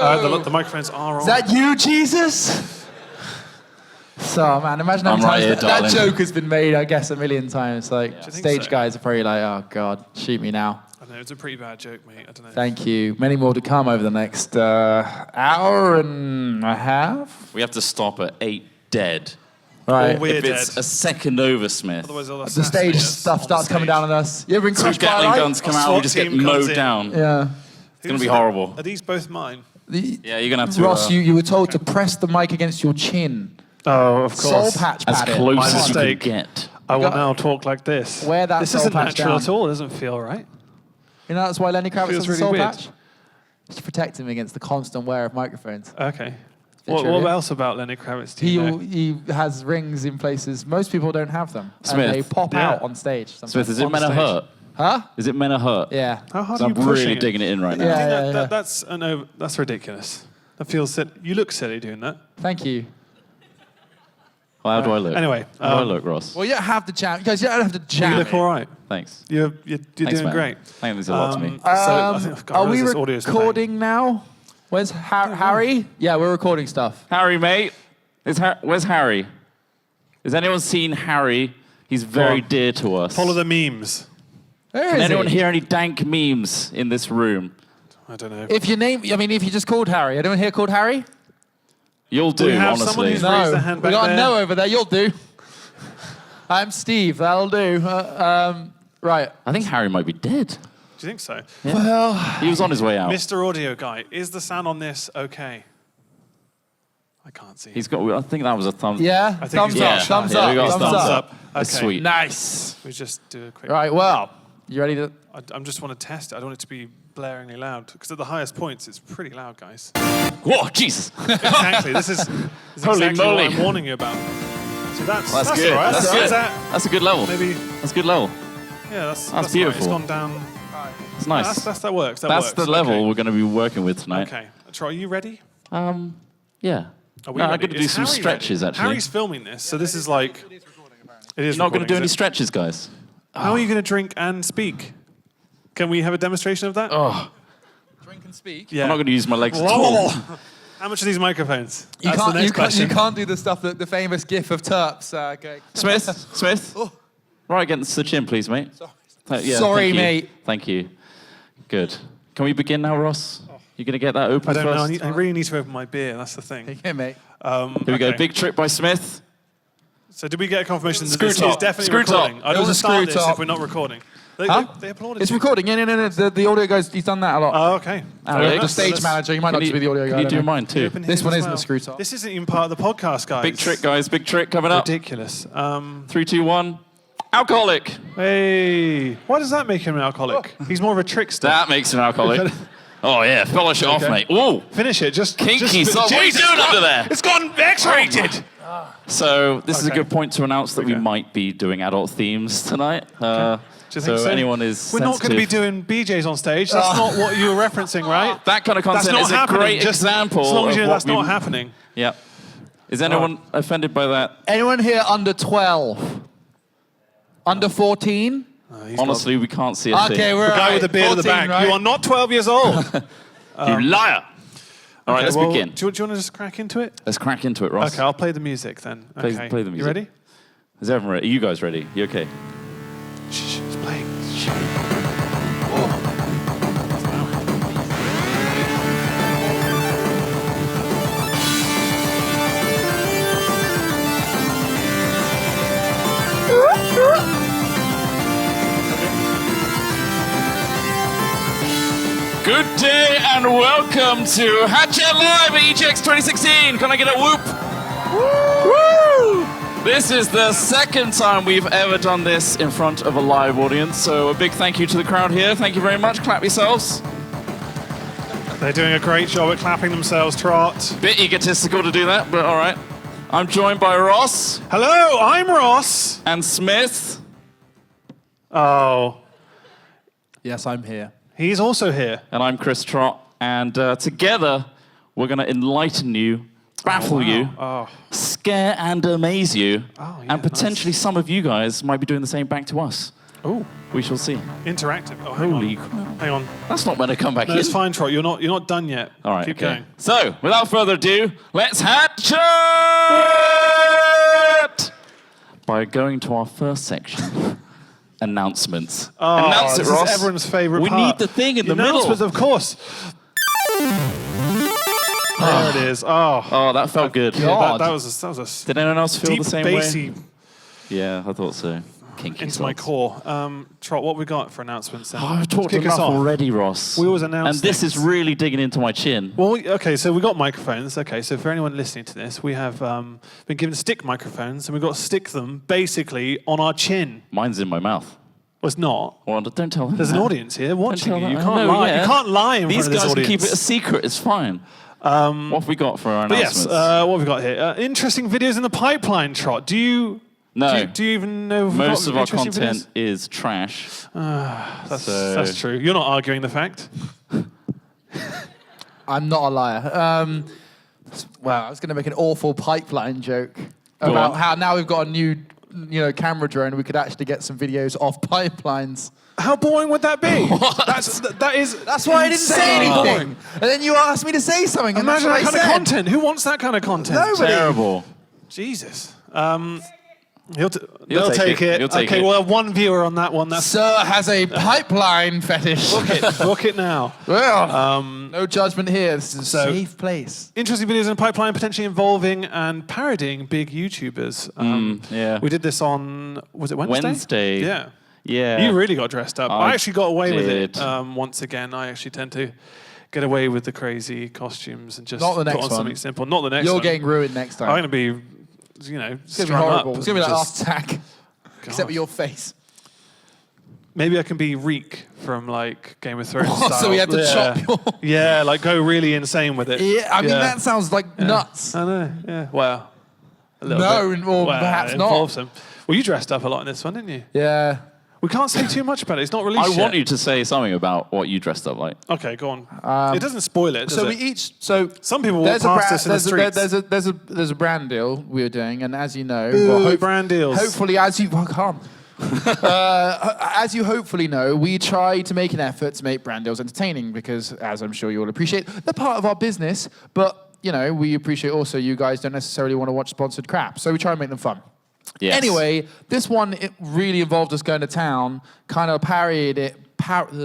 The microphones are on. Is that you, Jesus? So, man, imagine how many times that joke has been made, I guess, a million times. Like, stage guys are probably like, oh, God, shoot me now. I know, it's a pretty bad joke, mate. I don't know. Thank you. Many more to come over the next hour and a half. We have to stop at 8 dead. Right. Or we're if it's dead. a second over, Smith. Otherwise, they'll The stage stuff starts coming down on us. You ever been Two crushed by a Gatling light? guns come out, we just get mowed down. Yeah. It's going to be horrible. Are these both mine? Yeah, you're going to have to... Ross, you were told to press the mic against your chin. Oh, of course. Soul patch as pad close My as you mistake. can get. I will now talk like this. Wear that This soul isn't patch natural down. at all. It doesn't feel right. You know that's why Lenny Kravitz Feels has a really soul weird. patch? It's to protect him against the constant wear of microphones. Okay. trivia. What else about Lenny Kravitz do you know? He has rings in places most people don't have them. Smith. And they pop Yeah. out on stage. Sometimes. Smith, is it On meant to stage. hurt? Huh? Is it meant to hurt? Yeah. How hard So are I'm you pushing really it? digging it in right now. Yeah. I think that's ridiculous. That feels silly. You look silly doing that. Thank you. Well, how do I look? Anyway, How do I look, Ross? Well, you don't have to jam. Guys, you don't have to jam. You look all right. Thanks. You're Thanks, doing man. great. That means a lot to me. I think- God, Are where's we this audio playing? recording now? Where's Harry? Yeah, we're recording stuff. Harry, mate. Where's Harry? Has anyone seen Harry? He's very dear to us. Follow the memes. Where Can is anyone he? hear any dank memes in this room? I don't know. If you just called Harry. Anyone here called Harry? You'll do, We have someone honestly. who's raised their hand We back got a there. no over there. You'll do. I'm Steve. That'll do. Right. I think Harry might be dead. Do you think so? Well, He was on his way out. Mr. Audio Guy, is the sound on this okay? I can't see. He's got. I think that was a thumbs. yeah. I think Thumbs he's up. got a Thumbs shot. Yeah, up. we got Thumbs thumbs up. up. That's Okay. sweet. Nice. We just do a quick. Right. Well, you ready to? I just want to test it. I don't want it to be blaringly loud because at the highest points it's pretty loud, guys. Whoa, Jesus! Exactly. This is Holy exactly moly. what I'm warning you about. So that's good. all right. That's Is good. that That's a good level. maybe? That's a good level. Yeah, that's That's Right. beautiful. It's gone down. It's nice. That works. That That's works. the level Okay. we're going to be working with tonight. Okay. Troy, are you ready? Yeah. Are we No, I'm ready? going to do Is some Harry stretches, ready? actually. Harry's filming this, so this is like. It is. You're not going to do recording, any is it? stretches, guys. How are you going to drink and speak? Can we have a demonstration of that? Oh, Drink and speak. Yeah. I'm not going to use my legs at all. How much are these microphones? You That's the next question. you can't do the stuff that the famous gif of Terps. Going. Smith. Right against the chin, please, mate. Sorry, thank you. mate. Thank you. Good. Can we begin now, Ross? You going to get that open I don't know. first? I really need to open my beer. That's the thing. Yeah, mate. Here we go. Big trick by Smith. So did we get a confirmation that Screw this top. is definitely Screw top. recording? I It don't was want to a start screw this top. if we're not recording. They applauded It's you. recording. Yeah, no. The audio guys. He's done that a lot. Oh, okay. Alex. the stage manager. You might not Can be the audio Can guy. you I do don't know. mine too? Open This his one as isn't well. a screw top. This isn't even part of the podcast, guys. Big trick, guys. Big trick coming up. Ridiculous. 3, 2, 1. Alcoholic. Hey, why does that make him an alcoholic? He's more of a trickster. That makes him alcoholic. Oh, yeah. Polish it off, Okay. mate. Whoa. Finish it. Just Kinky just, son. What are you doing under there? It's gone X-rated. So this is a Okay. good point to announce that we Okay. might be doing adult themes tonight. Do you So think so? anyone is We're not going to be doing BJs on stage. That's not what you were referencing, right? that kind of That's content not is a happening. great Just example as long as of you know what that's we... not happening. Yeah. Is anyone offended by that? Anyone here under 12? Under 14? Honestly, we can't see a Okay, thing. we're The guy right. with the beard at the 14, back. right? You are not 12 years old. You liar. All right, Okay, let's well, begin. Do you want to just crack into it? Let's crack into it, Ross. Okay, I'll play the music then. Play- Okay. play the music. You ready? Is everyone ready? Are you guys ready? You okay? Shh, it's playing. Good day and welcome to Hatchet Live at EGX 2016. Can I get a whoop? Woo! This is the second time we've ever done this in front of a live audience, so a big thank you to the crowd here. Thank you very much. Clap yourselves. They're doing a great job at clapping themselves, Trot. Bit egotistical to do that, but all right. I'm joined by Ross Hello, I'm Ross. and Smith. Oh, Yes, I'm here. he's also here. And I'm Chris Trott, and together we're going to enlighten you, baffle you, scare and amaze you, Oh, yeah, and potentially some of you guys might be doing the same back to us. Oh, We shall see. interactive. Oh, hang Holy on. crap. Hang on. That's not meant to come back No, in. it's fine, Trot. You're not done yet. All right, Keep okay. going. So, without further ado, let's hatch it! By going to our first section. Announcements. Announce it, this Ross. is everyone's favourite We part. need the thing in the middle. Announcements, of course. There it is. Oh, that felt good. Yeah, that was a Did anyone else feel deep, the same bassy way? Yeah, I thought so. Kinky into my sauce. core. Trot, what we got for announcements then? Oh, I've talked Kick us enough off. already, Ross. We always announce And this things. is really digging into my chin. Well, okay, so we got microphones. Okay, so for anyone listening to this, we have been given stick microphones, and we've got to stick them basically on our chin. Mine's in my mouth. Well, it's not. Well, don't tell them. There's an that. audience here watching Don't you. tell You them. can't I know, lie. yeah. You can't lie in These front of this guys can audience. keep it a secret. It's fine. What have we got for our But announcements? yes, what have we got here? Interesting videos in the pipeline, Trot. Do you No. do you even know if we've Most got of our interesting content videos? is trash. That's true. You're not arguing the fact. I'm not a liar. Well, I was going to make an awful pipeline joke about on. how now we've got a new, camera drone. We could actually get some videos off pipelines. How boring would that be? That's why I didn't say insanely anything. boring. And then you asked me to say something. And Imagine that that's kind what I of content. Who wants that kind of content? Nobody. Terrible. Jesus. You'll They'll take it. You'll take okay, it. we'll have one viewer on that one. That's Sir has a pipeline fetish. book it now. Well, no judgment here. This is a So- safe place. Interesting videos in the pipeline, potentially involving and parodying big YouTubers. yeah. We did this on, was it Wednesday? Wednesday. Yeah. Yeah. You really got dressed up. I actually got away with it did. once again. I actually tend to get away with the crazy costumes and just Not the put next on one. something simple. Not the next You're one. getting ruined next time. I'm going to be, it's going to be strung horrible. up. It's going to be like just- Art Attack, except with your face. Maybe I can be Reek from like Game of Thrones. Oh, style. so we had to chop your... Yeah, like go really insane with it. Yeah, I mean, that sounds like nuts. I know, yeah. Well, a little No, bit. or Well, perhaps it not. involves them. Well, you dressed up a lot in this one, didn't you? Yeah. We can't say too much about it. It's not released I yet. want you to say something about what you dressed up like. Okay, go on. It doesn't spoil it, does So it? we each... So Some people walk there's a past us in the streets. there's a brand deal we're doing, and as you know... Boo, brand deals. Hopefully, as you... Calm. As you hopefully know, we try to make an effort to make brand deals entertaining because, as I'm sure you all appreciate, they're part of our business, but, we appreciate also you guys don't necessarily want to watch sponsored crap, so we try and make them fun. Yes. Anyway, this one, it really involved us going to town, kind of parodying. Parody.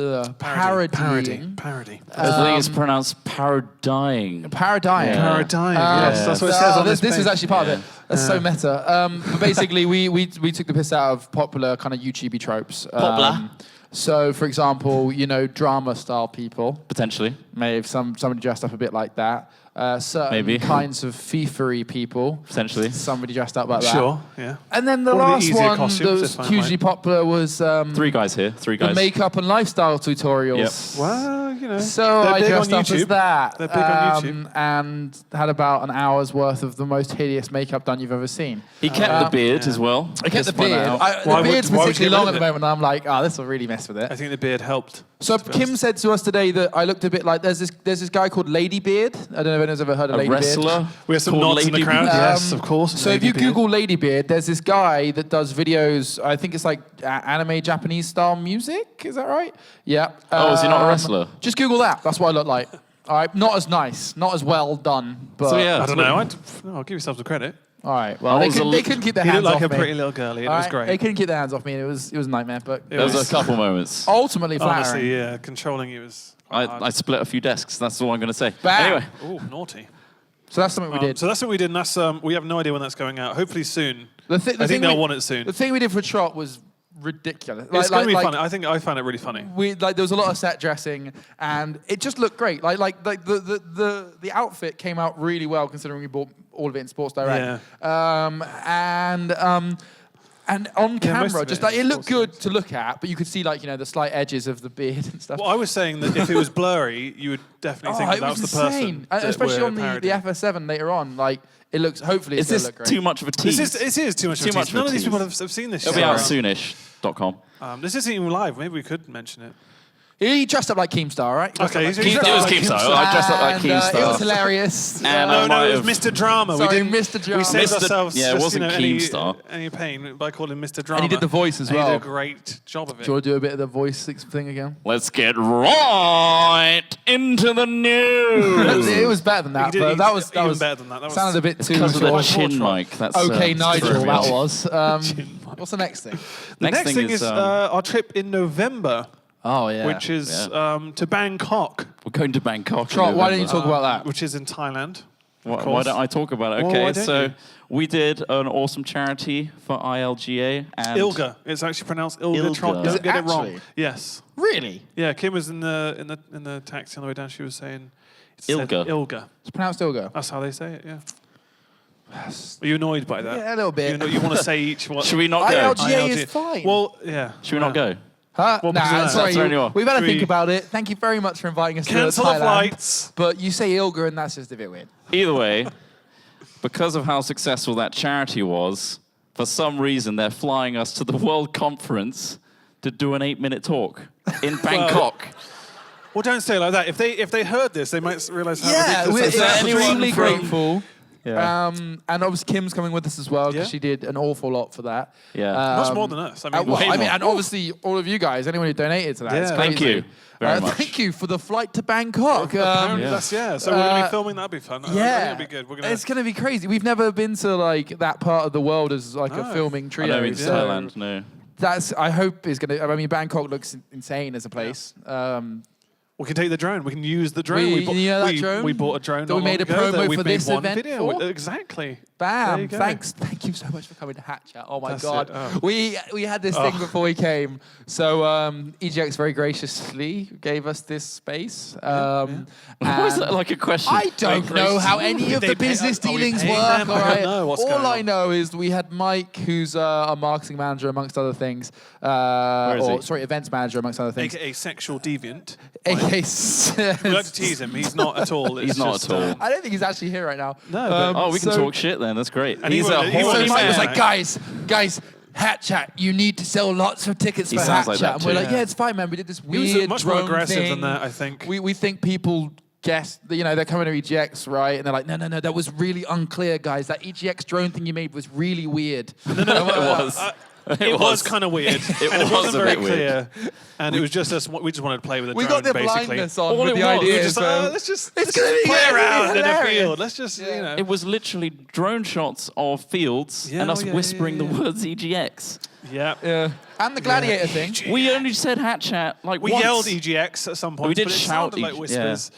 I think it's pronounced parodying. Parodying. Yeah. Parodying, yes. That's what it says on this This page. was actually part of it. That's so meta. But basically, we took the piss out of popular kind of YouTubey tropes. Popular. So, for example, drama-style people. Potentially. Maybe somebody dressed up a bit like that. Certain Maybe. kinds of FIFA-y people. Potentially. Somebody dressed up like that. Sure, yeah. And then the One of the last easier one costumes, that was if I hugely might. popular was Three guys here. Three the guys. makeup and lifestyle tutorials. Well, So they're I big on dressed up as YouTube. that. They're big on YouTube. And had about an hour's worth of the most hideous makeup done you've ever seen. He kept the beard as well. I kept the Just point that beard. out. The Why would- beard's why would you particularly get long rid at the of it? moment, and I'm like, this will really mess with I it. think the beard helped. So to be Kim honest. said to us today that I looked a bit like there's this guy called Ladybeard. I don't know if anyone's ever heard of A Ladybeard. wrestler. We have some called nods in the Lady crowd. Beard. Yes, of course. So if you Ladybeard. Google Ladybeard, there's this guy that does videos. I think it's like anime Japanese style music. Is that right? Yeah. Oh, is he not a wrestler? Just Google that. That's what I look like. All right. Not as nice. Not as well done. But So, yeah. I don't know. I'll give yourself the credit. all right. Well, I they was a couldn't keep their He hands looked like off a me. pretty little girlie. It All was right? great. They couldn't keep their hands off me. And it was a nightmare. But There was a couple moments. ultimately flattering. Honestly, yeah, controlling you was quite hard. I split a few desks. That's all I'm going to say. Bam. Anyway. Ooh, naughty. So that's something we did. So that's what we did, and that's we have no idea when that's going out. Hopefully soon. The I thing think they'll we- want it soon. The thing we did for Trot was ridiculous. It's going to be funny. I think I found it really funny. There was a lot of set dressing, and it just looked great. The outfit came out really well considering we bought all of it in Sports Direct. And on camera, most of just it like is it looked Sports good to look at, but you could see the slight edges of the beard and stuff. Well, I was saying that if it was blurry, you would definitely think it that was was the person. insane, that especially we're on the parodying. FS7 later on. Like it looks. Hopefully, Is it's this gonna look great. too much of a tease? It is too much of a Too much tease. of a None of these tease. people have seen this It'll yet. be out soonish.com. This isn't even live. Maybe we could mention it. He dressed up like Keemstar, right? Okay, It was Keemstar. I dressed up like Keemstar. It was hilarious. And No, it was Mr. Drama. Sorry, we didn't, Mr. Drama. We saved Mr. ourselves Yeah, it just, wasn't Keemstar. any pain by calling him Mr. Drama. And he did the voice as And well. He did a great job of it. Do you want to do a bit of the voice thing again? Let's get right into the news. It was better than that, but that was even better than that. That was sounded a bit too. Because of the sort of- chin mic. That's Okay, Nigel, trivial. that was. What's the next thing? The next thing is our trip in November, Oh yeah. which is to Bangkok, We're going to Bangkok. in Trot, why don't you November. talk about that? which is in Thailand. Why don't I talk about it? Well, Okay, why don't so you? we did an awesome charity for ILGA and Ilga. It's actually pronounced Ilga. Ilga. Trot. Is Don't it get it wrong. actually? Yes. Really? Yeah, Kim was in the taxi on the way down. She was saying it said Ilga. Ilga. It's pronounced Ilga. That's how they say it. Yeah. Are you annoyed by that? Yeah, a little bit. You want to say each one? Should we not go? ILGA is fine. Well, yeah. Should we not go? Huh? Well, because of Nah, that. sorry. That's only one. We've had to Should think we- about it. Thank you very much for inviting us Cancel to the Thailand. flights. But you say Ilga, and that's just a bit weird. Either way, because of how successful that charity was, for some reason they're flying us to the World Conference to do an 8-minute talk in Bangkok. Well, don't say it like that. If they heard this, they might realise how Yeah, we're ridiculous that is. anyone extremely from- grateful. Yeah. And obviously Kim's coming with us as well because Yeah. she did an awful lot for that. Yeah. Much more than us. I mean, well, way I mean, more. and obviously all of you guys, anyone who donated to that, it's Yeah. crazy. Thank you very much. Thank you for the flight to Bangkok. Apparently Yeah. that's, So we're going to be filming. That'd be fun. I think Yeah, it'll be good. We're gonna, it's going to be crazy. We've never been to like that part of the world as like a No. filming I trio. don't mean so Thailand, no. That's I hope is going to. I mean, Bangkok looks insane as a place. we can take the drone. We can use the drone. You know that drone? We bought a drone. That we not made long a ago promo that for we've this made one event video. for? Exactly. There Bam! you go. Thank you so much for coming to Hat Chat. Oh my That's God, it. Oh. we had this thing before we came. So EGX very graciously gave us this space. Why is that like a question? I don't know how any of Did the they pay- business are we dealings paying work. them? All I don't right. know what's All going I on. know is we had Mike, who's a marketing manager amongst other things, is he? sorry, events manager amongst other things. AKA sexual deviant. AKA We like to tease him. He's not at all. It's He's not just, at all. I don't think he's actually here right now. No, but- Oh, we can so- talk shit then. That's great. And he He's will- a he will- So horny Mike was man. like, guys, Hat Chat, you need to sell lots of tickets He for sounds Hat like Chat. that And we're too. like, yeah, it's fine, man. We did this He was weird much more drone aggressive thing. than that, I think. We think people guess, they're coming to EGX, right? And they're like, no, that was really unclear, guys. That EGX drone thing you made was really weird. It was. It was kind of weird. and it was wasn't a very bit weird. clear. And it was just us. We just wanted to play with the We drone, got the basically. blindness on All with it the was. We were idea. just like, so let's just gonna be play around in a hilarious. field. Let's just, It was literally drone shots of fields Yeah, and us oh, yeah, whispering yeah, yeah. the words EGX. Yeah. Yeah. And the gladiator thing. We only said Hat Chat like We once. yelled EGX at some point. We did but it shout sounded like EG whispers.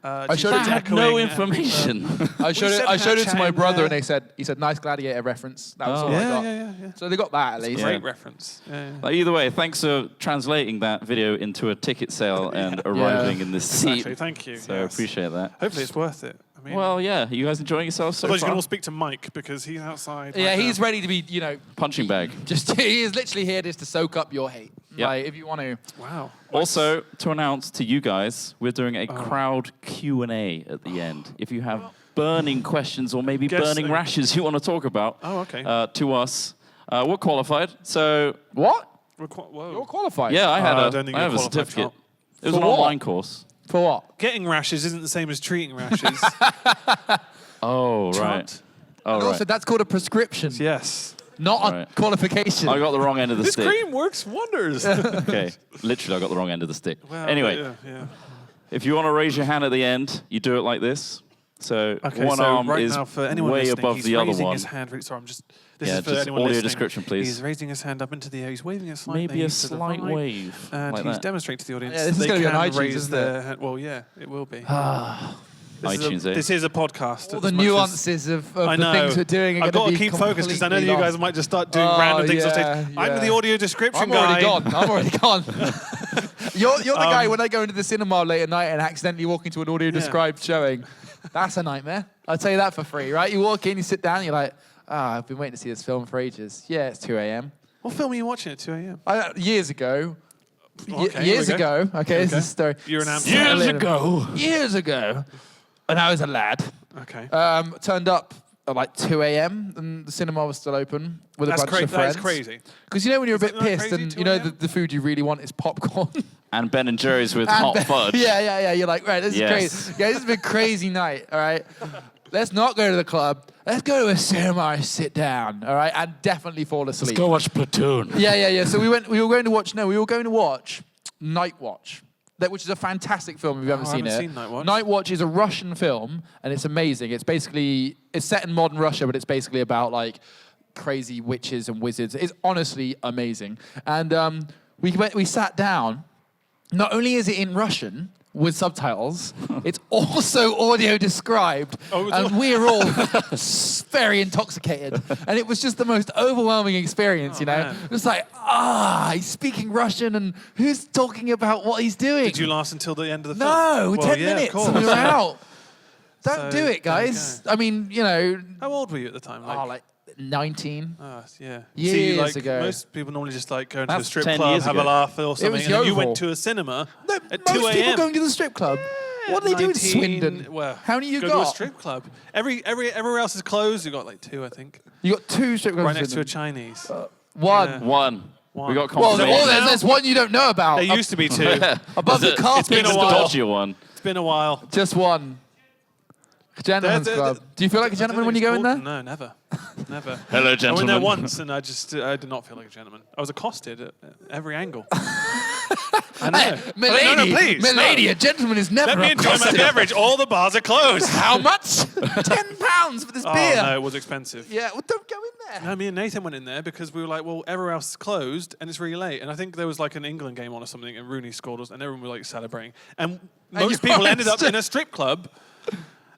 I showed I it had to no echoing and- information. I showed said it. I showed it to Hat my Chat brother, in and he said, nice gladiator reference. That was Oh. all I Yeah, got. yeah. So they got that at least. Yeah. Great reference. Yeah. Like, either way, thanks for translating that video into a ticket sale and arriving in this seat. Exactly. Thank you. So I yes. appreciate that. Hopefully it's worth it. I mean, Well, yeah, you guys enjoying yourselves so otherwise you can far? all speak to Mike because he's outside. Yeah, right he's now. ready to be, Punching bag. just he is literally here just to soak up your hate. Yep. Like, if you want to. Wow. Also, to announce to you guys, we're doing a crowd Q&A at the end. If you have burning questions or maybe burning Guessing. rashes you want to talk about Oh, okay. to us, we're qualified. So, What? Whoa. You're qualified. yeah, I I had don't think I you're have a qualified, certificate. Trump. It was For an what? online course. For what? Getting rashes isn't the same as treating rashes. Oh, right. Trump. Oh, And right. also, that's called a prescription, Yes. not a Right. qualification. I got the wrong end of the This stick. cream works wonders. Okay, literally, I got the wrong end of the stick. Well, Anyway, yeah. if you want to raise your hand at the end, you do it like this. So Okay, one so arm right is now for anyone way listening, above he's the other raising one. his hand. Sorry, I'm just. This Yeah, is for just anyone audio listening. description, please. He's raising his hand up into the air. He's waving a slight Maybe a to the slight right, wave. and like he's that. demonstrating to the audience. Yeah, this is they gonna be on can iTunes, raise isn't their it? hand. Well, yeah, it will be. iTunes, eh? This is a podcast. All as the much as- nuances of I the know. things we're doing are I've going got to to be keep focused because I know completely you guys lost. might just start doing Oh, random things on yeah, stage. I'm yeah. the audio description I'm guy. already gone. I'm already gone. You're the guy when I go into the cinema late at night and accidentally walk into an audio described showing. That's a nightmare. I'll tell you that for free, right? You walk in, you sit down, you're like, I've been waiting to see this film for ages. Yeah, it's 2 a.m. What film are you watching at 2 a.m.? Years ago. Okay, Years here we go. ago. Okay, this is a story. You're an Amsterdam. Years ago, when I was a lad, Okay. turned up at like 2 a.m. and the cinema was still open with a bunch of friends. That is crazy. Because you know when you're a bit Isn't that pissed crazy, and 2 you know a.m.? the food you really want is popcorn. And Ben and Jerry's with hot fudge. Yeah. You're like, right, this Yes. is crazy. Yeah, this has been a crazy night, all right? Let's not go to the club. Let's go to a cinema and sit down, all right? And definitely fall asleep. Let's go watch Platoon. Yeah. So we were going to watch Night Watch. Which is a fantastic film if you haven't seen it. I haven't seen Night Watch. Night Watch is a Russian film, and it's amazing. It's set in modern Russia, but it's basically about like crazy witches and wizards. It's honestly amazing. And we sat down. Not only is it in Russian with subtitles, it's also audio described, and we're all very intoxicated. And it was just the most overwhelming experience, you know? Man. It was like, he's speaking Russian, and who's talking about what he's doing? Did you last until the end of the film? No, Well, 10 yeah, of minutes, course. and we were out. Don't So, do it, there you guys. I mean, you know, How old were you at the time? like 19. Yeah. Years See, like, ago. Most people normally just like go into a That's strip 10 club, years have ago. a laugh or something, was and then you Yeovil. went to a cinema No, at 2 most people a.m. going to the strip club. What do they do in 19, Swindon? Well, How many you go got? to a strip club. Everywhere else is closed. You got like 2, I think. You got 2 strip clubs Right in next to a Swindon. Chinese. One. Yeah. One. We got Well, confirmation. there's one you don't know about. There used to be 2. Above the carpet It's been a store. while. Dodgy one. It's been a while. Just one. Gentlemen's club. Do you feel like a gentleman when you go in there? No, never. Never. Hello, I went there gentlemen. once and I did not feel like a gentleman. I was accosted at every angle. I know. Hey, milady, no, please. milady, no. a gentleman is never Let me enjoy my accosted. beverage. All the bars are closed. How much? £10 for this Oh, beer. no, it was expensive. Yeah, well, don't go in there. No, me and Nathan went in there because we were like, well, everywhere else is closed and it's really late. And I think there was like an England game on or something and Rooney scored us and everyone was like celebrating. And most you people were ended up st- in a strip club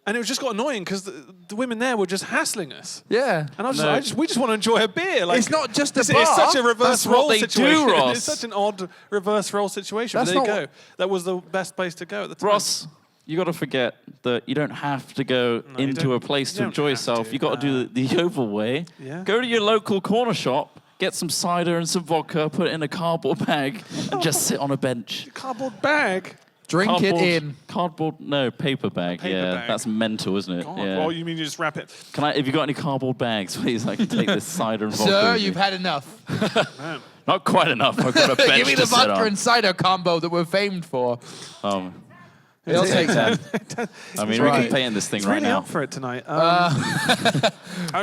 and it was just got annoying because the women there were just hassling us. Yeah. And I was just, we just want to enjoy a beer. Like, It's not just a it's bar. such a reverse That's what role they do, situation. Ross. It's such an odd reverse role situation. But That's there you not go. That was the best place to go at the time. Ross, you got to forget that you don't have to go you into don't- a place you to don't enjoy have yourself. to, You got to do the Oval way. Yeah. Go to your local corner shop, get some cider and some vodka, put it in a cardboard bag, and just sit on a bench. Cardboard bag. Drink it in. Cardboard, no, paper bag. Paper yeah, bag. that's mental, isn't it? God, Yeah. well, you mean you just wrap it? Can I? Have you got any cardboard bags, please? I can take this cider and vodka. Sir, with me. you've had enough. Man. Not quite enough. I've got a bench Give me to the sit vodka on. and cider combo that we're famed for. It'll take that. I mean, we right. can paint this thing It's right really now. up for it tonight. It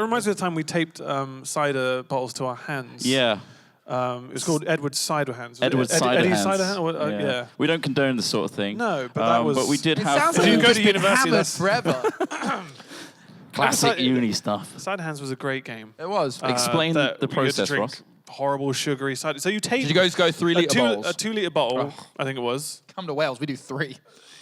reminds me of the time we taped cider bottles to our hands. Yeah. It was called Edward's Cider Hands. Was it Edward's Eddie cider hands. Cider Hand? Or, yeah. We don't condone this sort of thing. No, but that was- But we did It have sounds If like you you've go just to been university, hammered that's- forever. classic Cider- uni stuff. Cider Hands was a great game. It was. Explain that the you had to process, drink Ross. Horrible sugary cider. So you taped Did you guys go 3 litre bottles? a 2 litre bottle, I think it was. Come to Wales, we do 3.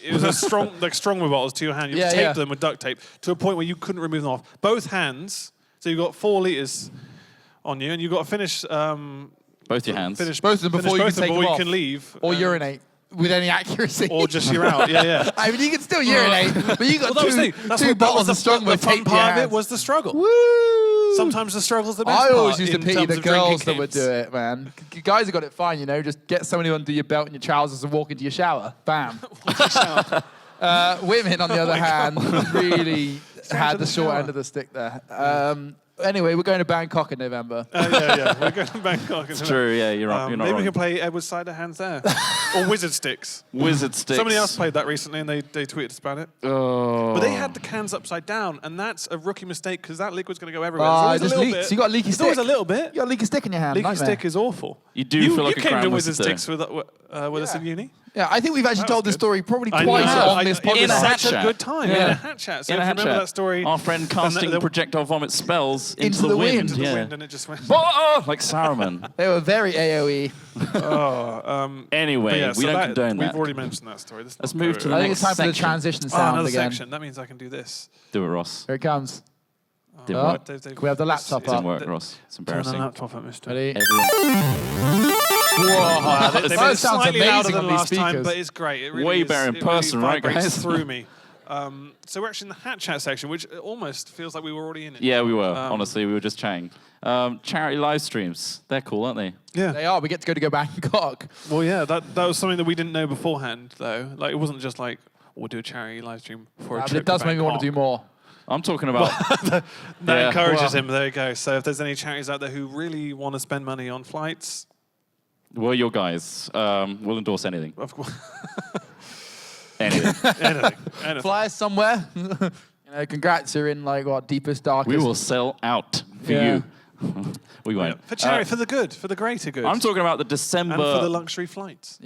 It was a strong, like stronger bottles to your hand. You Yeah, taped yeah. them with duct tape to a point where you couldn't remove them off. Both hands. So you got 4 litres on you, and you got to finish. Both your hands. Finish Both of them finish before you both can of them take before them you off. can leave. Or urinate with any accuracy. Or just you're out. Yeah, yeah. I mean, you can still urinate, but you got Well, that was the two, thing. That's two what- that bottles was of strong the with fun taped to your part of it hands. was the struggle. Woo! Sometimes the struggle's the best I always part used to in pity terms the of drinking girls that would games. do it, man. Guys have got it fine, you know. Just get somebody under your belt and your trousers and walk into your shower. Bam. Women, on the other hand, really had to the the short shower. end of the stick there. Anyway, we're going to Bangkok in November. Yeah. We're going to Bangkok. It's true, yeah, you're right. You're not Maybe wrong. we can play Edward's Cider Hands there. Or Wizard Sticks. Wizard sticks. Somebody else played that recently and they tweeted us about it. Oh. But they had the cans upside down, and that's a rookie mistake because that liquid's going to go everywhere. It There's just always a little leaks. bit. You got a leaky There's stick. always a little bit. You got a leaky stick in your hand. Leaky nightmare. stick is awful. You do feel like you a came to grandmaster Wizard there. Sticks with us in uni. Yeah, I think we've actually That told was this good. story probably I twice know. on this It was In a podcast. hat such a chat. good time. Yeah. In a hat chat. So In if a you hat remember chat. that story. Our friend casting the- projectile vomit spells into the wind. into the yeah. wind, and it just went. Like Saruman. They were very AOE. Anyway, But yeah, we so don't that, condone we've that. already mentioned that story. Let's move to the I think next it's time for the section. transition sound another again. section. That means I can do this. Do it, Ross. Here it comes. Didn't Oh, work. Dave, can we have the laptop Didn't up? work, Ross. It's Turn the embarrassing. laptop up, mister. Ready? Everyone. Whoa, They made that it sounds slightly louder amazing than on these last time, speakers. but it's great. It really Way is. better in It really person, right, vibrates guys? through me. So we're actually in the hat chat section, which almost feels like we were already in it. Yeah, we were. Honestly, we were just chatting. Charity live streams. They're cool, aren't they? Yeah. They are. We get to go Bangkok. Well, yeah, that was something that we didn't know beforehand, though. Like, it wasn't just like, we'll do a charity live stream for a But trip it does to make me want to do Bangkok. more. I'm talking about. That encourages well. him. There you go. So if there's any charities out there who really want to spend money on flights, We're your guys. We'll endorse anything. of course, Anything. anything. Fly us somewhere. Congrats, you're in like what deepest, darkest. We will sell out for Yeah. you. We won't. For charity, for the good, for the greater good. I'm talking about the December. and for the luxury flights.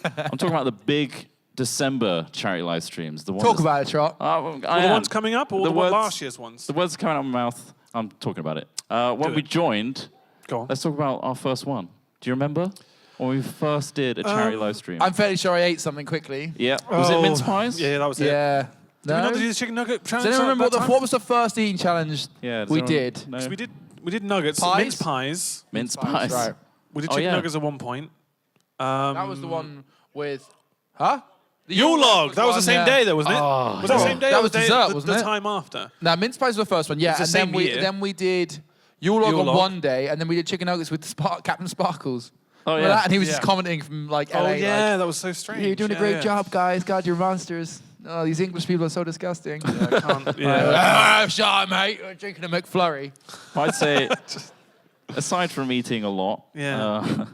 I'm talking about the big December charity live streams. The ones Talk about it, Trot. The ones coming up, or the last year's ones? The words are coming out of my mouth. I'm talking about it. When we it. joined, Go on. let's talk about our first one. Do you remember when we first did a charity live stream? I'm fairly sure I ate something quickly. Yeah. Was it mince pies? Yeah, that was it. Yeah. Did we No? not do the chicken nugget challenge? Does anyone remember at that time? what was the first eating challenge Yeah. does we anyone did? know? 'Cause we did nuggets, Pies? mince pies. Mince pies. Right. We did Oh, chicken yeah. nuggets at one point. That was the one with... Huh? The Yule log. That was the one, same yeah. day, though, wasn't it? Oh, Was that the yeah. same day? That or was the day- dessert, the, wasn't the it? time after. Now, mince pies was the first one, yeah. It was And the then same we year. then we did Yule log Yule on log. one day, and then we did chicken nuggets with Captain Sparkles. Oh, Remember yeah. that? And he was Yeah. just commenting from like Oh LA, yeah, like, that was so strange. "You're doing a Yeah, great yeah. job, guys. God, you're monsters. Oh, these English people are so disgusting." I can't, yeah. Shut up, mate. We're drinking a McFlurry. I'd say, aside from eating a lot, Yeah.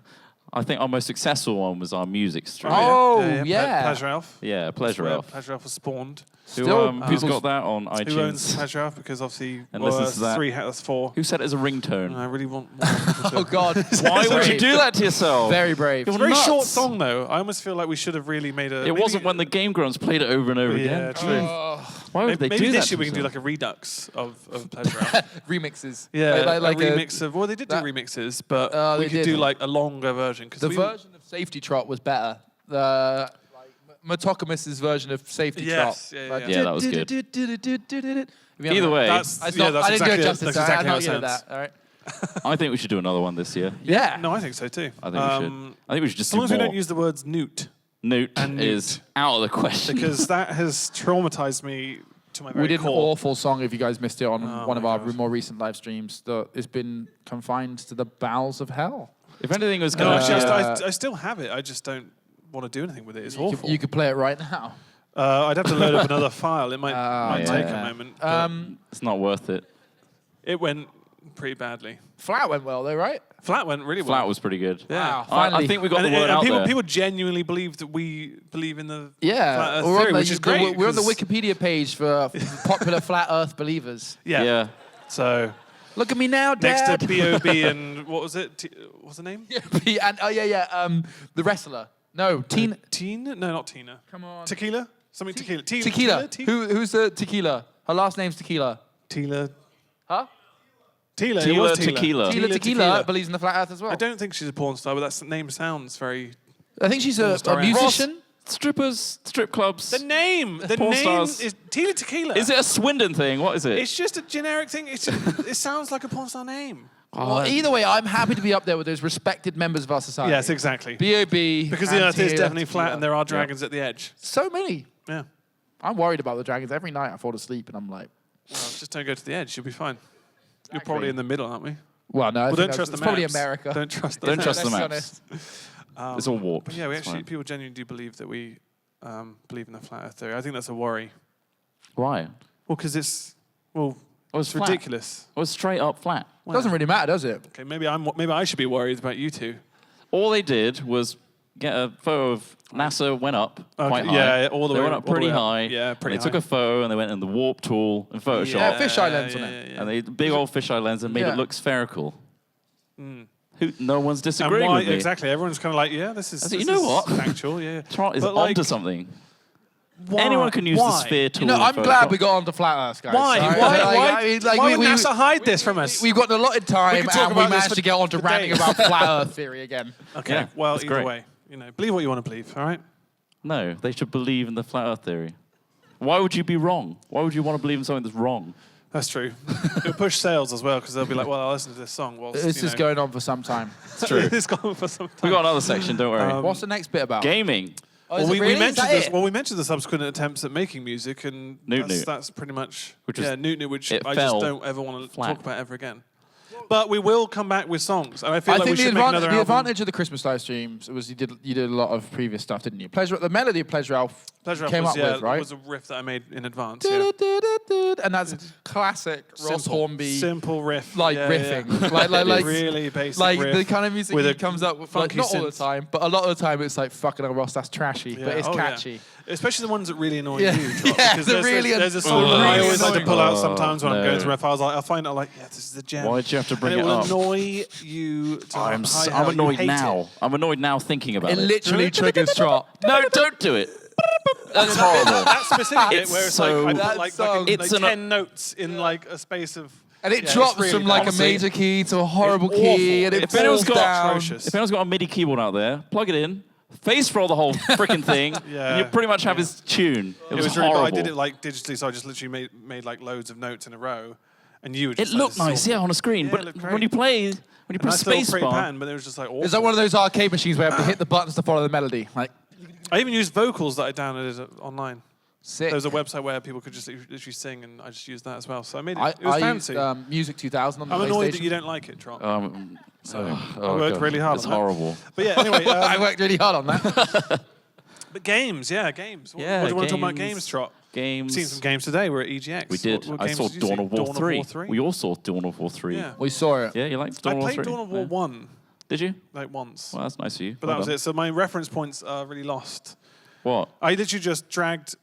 I think our most successful one was our music stream. Oh, Ple- yeah. Pleasure Elf. Yeah, Pleasure Where Elf. Pleasure Elf was spawned. Who's got that on iTunes? Who owns Pleasure Elf? Because obviously, And listens to that. that's 4. Who set it as a ringtone? And I really want more people to. Oh God. Why would you Brave. do that to yourself? Very brave. You're It's a very nuts. short song, though. I almost feel like we should have really made a. It wasn't when the Game Grumps played it over and over Yeah, again. true. Why would Maybe, they do that? this year to we can do themselves? like a redux of Pleasure Elf. Remixes. Yeah, like a remix of. Well, they did do that- remixes, but they we could did. do like a longer version. The version of Safety Trot was better. The Matokamus's version of Safety Yes, Trot. yeah, Like, yeah. Yeah, that was good. Have you Either ever- way, That's, I yeah, that's didn't exactly do it justice. That's I exactly how not it hear sounds. that. All right. I think we should do another one this year. Yeah. No, I think so too. I think we should. I think we should just As long do as we more. don't use the words newt, Newt and is Newt. out of the question. because that has traumatized me to my very We did an core. awful song, if you guys missed it, on one of my our God. more recent live streams that has been confined to the bowels of hell. If anything was No, going it's to just I still have it. I just don't want to do anything with it. It's awful. You could play it right now. I'd have to load up another file. It might yeah. take Yeah. a moment. but it's not worth it. it went pretty badly. Flat went well, though, right? Flat went really well. Flat was pretty good. Yeah. Wow, I finally. think we got And, the word and out people, there. people genuinely believe that we believe in the Yeah, flat Earth we're theory, on the, which is great. We're on the 'cause- Wikipedia page for popular flat Earth believers. Yeah. So Look at me now, next Dad. to B.O.B. and what was it? What's the name? and the wrestler. No, Tina. Tina? No, not Tina. Come on. Tequila? Something tequila. Tequila. Who's the Tequila? Her last name's Tequila. Tila. Huh? Tila. It Tila was Tila. Tequila. Tequila Tequila. believes in the flat Earth as well. I don't think she's a porn star, but that name sounds very. I think she's a star. musician. Strippers, strip clubs. The name Porn name stars. is Tila Tequila. Is it a Swindon thing? What is it? It's just a generic thing. It sounds like a porn star name. Well, either way, I'm happy to be up there with those respected members of our society. Yes, exactly. B.O.B. Because the and Earth is Tequila, definitely flat, Tequila. and there are dragons at the edge. So many. Yeah. I'm worried about the dragons. Every night I fall asleep and I'm like, Well, just don't go to the edge. You'll be fine. You're Exactly. probably in the middle, aren't we? well, no, I Well, think don't that's- trust the it's maps. probably America. Don't trust the Don't maps. trust the Let's be maps. honest. It's all warped. But yeah, we It's actually fine. people genuinely do believe that we believe in the flat Earth theory. I think that's a worry. Why? Well, because it's Well, it's flat. ridiculous. It was straight up flat. Doesn't really matter, does it? Okay, maybe I should be worried about you two. All they did was get a photo of NASA went up quite high. yeah, all the they way- went up all the pretty way up. high. Yeah, pretty and they took high. a photo and they went in the warp tool and Photoshop. Yeah, fisheye lens on it. And they big old fisheye lens and made Yeah. it look spherical. No one's And disagreeing why with me. exactly? Everyone's kind of like, yeah, this is. I said, this you know is what? Factual, yeah. Trot is But, like, onto something. why? Anyone can use the Why? sphere tool. You know, in I'm glad Photoshop. we got onto flat Earth, guys. Why? Sorry. Why? Like, Why? I mean, like, Why we, would NASA hide this from us? We've got an allotted time, could talk and we about this managed for- to get on to for ranting days. about flat Earth theory again. Okay. Yeah, well, that's either great. way, believe what you want to believe. All right. No, they should believe in the flat Earth theory. Why would you be wrong? Why would you want to believe in something that's wrong? That's true. It'll push sales as well because they'll be like, well, I'll listen to this song. Whilst, This is going on for some time. It's true. It's gone for some time. We got another section, don't worry. What's the next bit about? Gaming. Oh, Well, is it we really? Is mentioned that this. it? Well, we mentioned the subsequent attempts at making music, and Newt Newt. that's pretty much Which was- Newt Newt, which it I fell just don't ever want to flat. talk about ever again. But we will come back with songs, and I feel I like we think should make another the album. advantage of the Christmas live streams was you did a lot of previous stuff, didn't you? The melody of Pleasure Elf came up with, right? was a riff that I made in advance. Yeah. And that's classic Ross Hornby simple riff, riffing, like really basic like riff the kind of music with he a comes up with. Like, funky not all the synth. time, but a lot of the time it's like fucking hell, Ross, that's trashy, but it's catchy. Especially the ones that really annoy Yeah. you. Drop, Yeah, because the there's a song that I really always like to annoying pull out one. sometimes when I'm No. going through my files. I find out like, yeah, this is the gem. Why'd you have to bring and it it will up? annoy you. To I'm high hell. You annoyed hate now. It. I'm annoyed now thinking about It it. literally triggers Trot. No, don't do it. That's horrible. That specific bit It's where it's so- like I That put like, song- like, It's like an- 10 notes in like a space of. And it Yeah, drops it's really from like a honestly- major key to a horrible It's key, awful. and it If anyone's falls got down. atrocious. If anyone's got a MIDI keyboard out there, plug it in, face roll the whole freaking thing, Yeah. and you pretty much have his tune. It was really. horrible. I did it like digitally, so I just literally made like loads of notes in a row, and you. Were It just like, looked this is nice, awful. yeah, on a screen. Yeah, it but looked when great. you play, when you And press that's a little pretty spacebar, pattern, but it was just like awful. Is that one of those arcade machines where you have to hit the buttons to follow the melody? Like, I even used vocals that I downloaded online. sick. There was a website where people could just literally sing, and I just used that as well. So I made it. It was I fancy. used Music 2000 on the I'm annoyed that PlayStation. you don't like it, Trot. I worked really hard It's on that. horrible. But yeah, anyway. I worked really hard on that. But games, games. Yeah, What do you want to talk about games. games, Trot? Games. We've seen some games today. We're at EGX. We did. What I games saw did you Dawn see? of War Dawn 3. War 3. We all saw Dawn of War 3. Yeah. We saw it. Yeah, you liked I Dawn of War played 3? Dawn of War Yeah. 1 Did you? like once. Well, that's nice of you. But Well that was done. it. So my reference points are really lost. What? I literally just dragged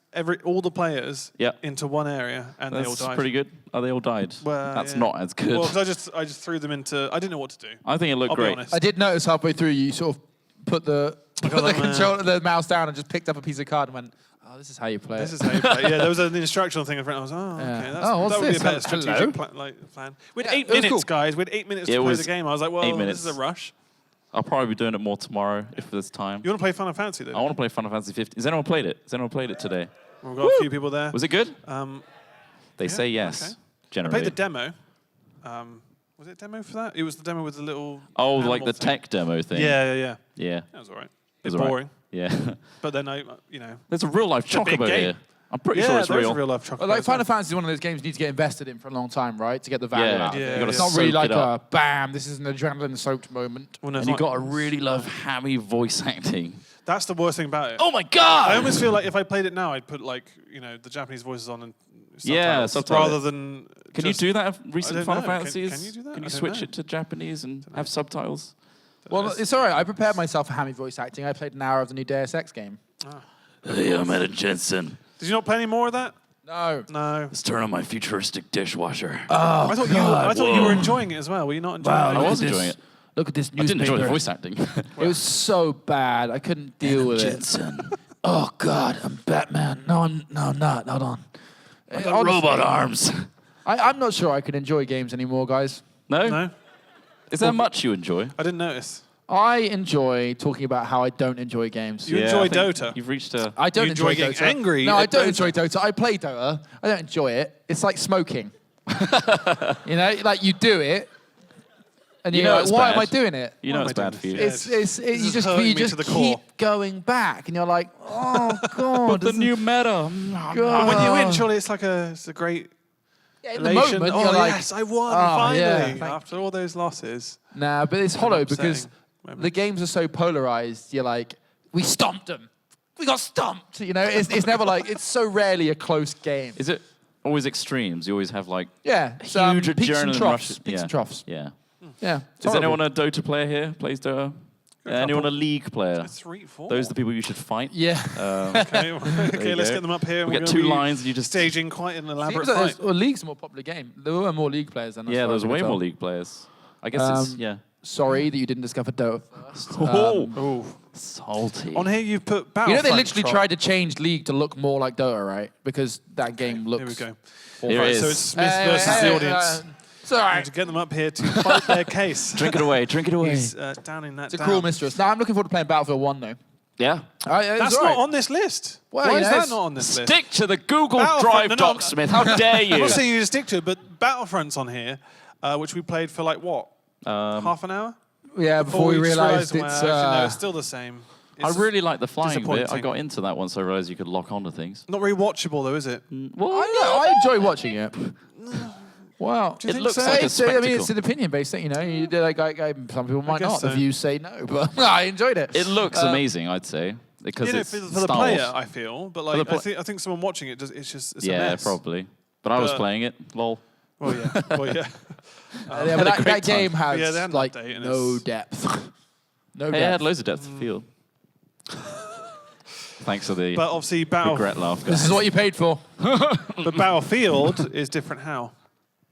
all the players Yeah. into one area, and they all That's died. pretty good. Oh, they all died. Well, That's yeah. not as good. Well, because I just threw them into. I didn't know what to do. I think it looked I'll be great. honest. I did notice halfway through you sort of put the the mouse down and just picked up a piece of card and went, "Oh, this is how you play This it." is how you play. Yeah, there was an instructional thing in front. I was, Yeah. okay, Oh, what's that would be this? a better Hello? strategic plan. We had Yeah, 8 it was minutes, cool. guys. We had 8 minutes It to play was the game. I was like, well, 8 this minutes. is a rush. I'll probably be doing it more tomorrow if there's time. You want to play Final Fantasy then? I want to play Final Fantasy 15. Has anyone played it? Has anyone played it today? We've got a few people there. Was it good? They yeah, say yes. okay. I Generally. played the demo. Was it a demo for that? It was the demo with the little. Oh, like animal the thing. tech demo thing. Yeah. Yeah. That was all right. It Bit was all right. boring. Yeah. But then There's a real life a big chocobo game. here. I'm pretty yeah, sure it's there's real. a real life chocolate. Well, like as well. Final Fantasy is one of those games you need to get invested in for a long time, right? To get the value Yeah. out of it. Yeah, You gotta It's not really soak like it up. a bam, this is an adrenaline-soaked moment. Well, no, And it's you not- got to really love hammy voice acting. That's the worst thing about it. Oh my god! I almost feel like if I played it now, I'd put like the Japanese voices on and Yeah, subtitles subtitle rather it. than. Can you just- do that of I recent don't Final know. Fantasies? Can you do that? Can I you don't switch know. it to Japanese and have subtitles? Well, it's all right. I prepared myself for hammy voice acting. I played an hour of the new Deus Ex game. Hey, I'm Ed Jensen. Did you not play any more of that? No. No. Let's turn on my futuristic dishwasher. I thought you were enjoying it as well. Were you not enjoying Wow, it? I look was at this. enjoying it. Look at this I didn't enjoy the newspaper. voice acting. It was so bad. I couldn't deal with it. Jensen. Oh God, I'm Batman. No, I'm not. Hold on. I got robot arms. I'm not sure I can enjoy games anymore, guys. No? No, Is there much you enjoy? I didn't notice. I enjoy talking about how I don't enjoy games. You enjoy I think Dota? You've reached a... I don't You enjoy getting Dota. angry No, I at don't Dota. enjoy Dota. I play Dota. I don't enjoy it. It's like smoking. Like you do it, and You you're know like, it's why bad. am I doing it? You know Why am it's I bad doing for you. this? Yeah. It's This you is just hurting you me just to the keep core. going back, and you're like, oh God. But the this is- new meta. And when you win, surely it's a great Yeah, in the elation. moment, Oh you're like, yes, I won "Oh, finally yeah, thank after all those losses. nah, but it's hollow because upsetting moments. the games are so polarized. You're like, we stomped them. We got stomped. It's never like, it's so rarely a close game. Is it always extremes? You always have like Yeah, huge peaks and adrenaline troughs. rushes. Peaks Yeah. and troughs. Yeah. Yeah. it's Is horrible. anyone a Dota player here? Plays Dota? Anyone a League player? 3, 4. Those are the people you should fight. Yeah. Okay, okay, let's go. get them up here. We We're get gonna 2 be lines and you just... staging quite an elaborate Seems like fight. League's a more popular game. There were more League players than us. Yeah, as far there's as I way can more tell. League players. I guess it's... Yeah. Sorry that you didn't discover Dota first. Oh, Salty. on here you've put You Battlefront. know they literally Trot. tried to change League to look more like Dota, right? Because that game looks... Here we go. Here Right, it so is. it's Smith versus the audience. It's all We right. need to get them up here to fight their case. Drink it away. Drink it away. He's downing that It's a down. cruel mistress. Now, I'm looking forward to playing Battlefield 1, though. Yeah. That's not on this list. Well, Why you is know, that it's- not on this list? Stick to the Google Battlefront- Drive no, doc, Smith. How dare I'm you? not saying you to stick to it, but Battlefront's on here, which we played for like what? Half an hour? Yeah, before we just realised well, it's... actually, no, it's still the same. I It's really like the flying bit. I disappointing. got into that once I realised you could lock onto things. not very watchable though, is it? Well, I enjoy watching it. Well, Do you think looks so? like a I mean, spectacle. it's an opinion-based thing, you know. You did some people might guess not. so. The views say no, but I enjoyed it. It looks amazing, I'd say, because it's for the Star player, Wars. I feel, but the like pla- I think someone watching it, it's a Yeah, mess. probably. But I was But- playing it. Lol. Well, yeah. Well, yeah. Yeah, had but a that great game time. Yeah, has they had an like update and no it's- depth. No Hey, it had depth. loads of depth of field. Thanks for the But obviously, regret laugh, This guys. is what you paid for. but Battlefield is different. How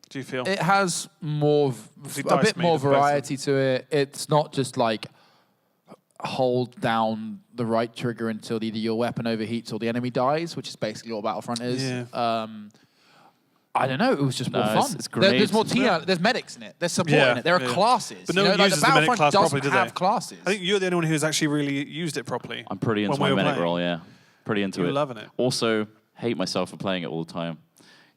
do you feel? It has more, Obviously, a dice bit made more of both. variety to it. It's not just like hold down the right trigger until either your weapon overheats or the enemy dies, which is basically all Battlefront is. Yeah. I don't know. It was just more No, fun. it's There's more grenades. there's medics in it. There's support Yeah, in it. There are yeah. classes. But you no know, one like uses the the medic Battlefront class doesn't properly, do they? have classes. I think you're the only one who's actually really used it properly. I'm pretty into when my we were medic playing. role, yeah. Pretty into You it. were loving it. Also, hate myself for playing it all the time.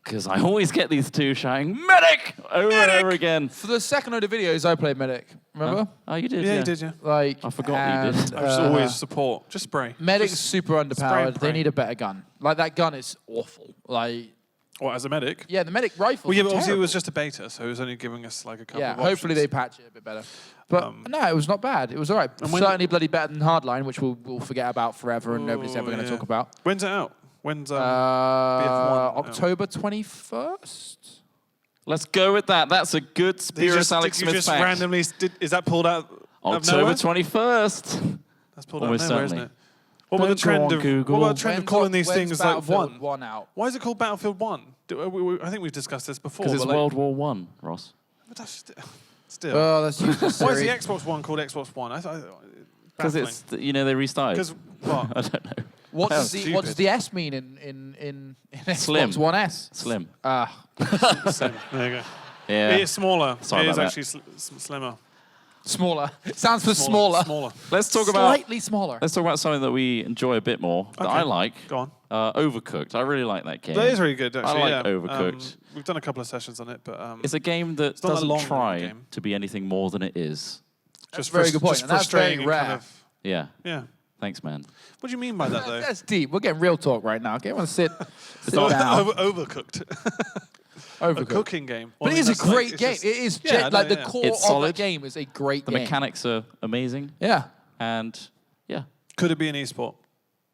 Because I always get these two shouting, medic! Over and over again. For the second load of videos, I played medic. Remember? Oh, you did, Yeah, you did, yeah. Like I forgot that you did. I just always support. Just spray. Medic's Just super spray and underpowered. They pray. need a better gun. Like that gun is awful. Like What, as a medic? yeah, the medic rifle. Well, yeah, but obviously it was just a beta, so it was only giving us like a couple yeah. of Hopefully they options. patch it a bit better. But no, it was not bad. It was all right. And when- Certainly bloody better than Hardline, which we'll forget about forever and nobody's ever going to yeah. talk about. When's it out? When's BF1 out? October 21st. Let's go with that. That's a good Spirus Alex you Smith just fact. randomly is that pulled out of October nowhere? 21st. That's pulled Almost out of nowhere, certainly. isn't it? What about the Don't go trend on of Google. what about the trend of calling these When's things like Battlefield one? out? Why is it called Battlefield 1? I think we've discussed this before. Because it's but like, World War One, Ross. but that's still. Oh, that's useless. Why is the Siri. Xbox One called Xbox One? Because it's, they restarted. Because what? I don't know. What does That's what does stupid. the S mean in Slim. Xbox One S? Slim. Ah, Slim. There you go. Yeah. It is smaller. Sorry it is about actually slimmer. smaller. It stands for smaller. Smaller. Let's talk about Slightly smaller. let's talk about something that we enjoy a bit more that I Okay. like. Go on. Overcooked. I really like that game. That is really good, actually. like yeah. Overcooked. We've done a couple of sessions on it, but It's a game that not a doesn't long try game. to be anything more than it is. just a very good point, just and that's very frustrating and kind rare. of- Yeah. yeah. Thanks, man. What do you mean by that, though? That's deep. We're getting real talk right now. Okay, everyone sit all- down. Overcooked. A Overcooked. cooking game. But Well, it I mean, is a that's like- great it's game. just- It is Yeah, I know, like the yeah. core It's of solid. the game is a great The game. mechanics are amazing, Yeah. and yeah, Could it be an esport?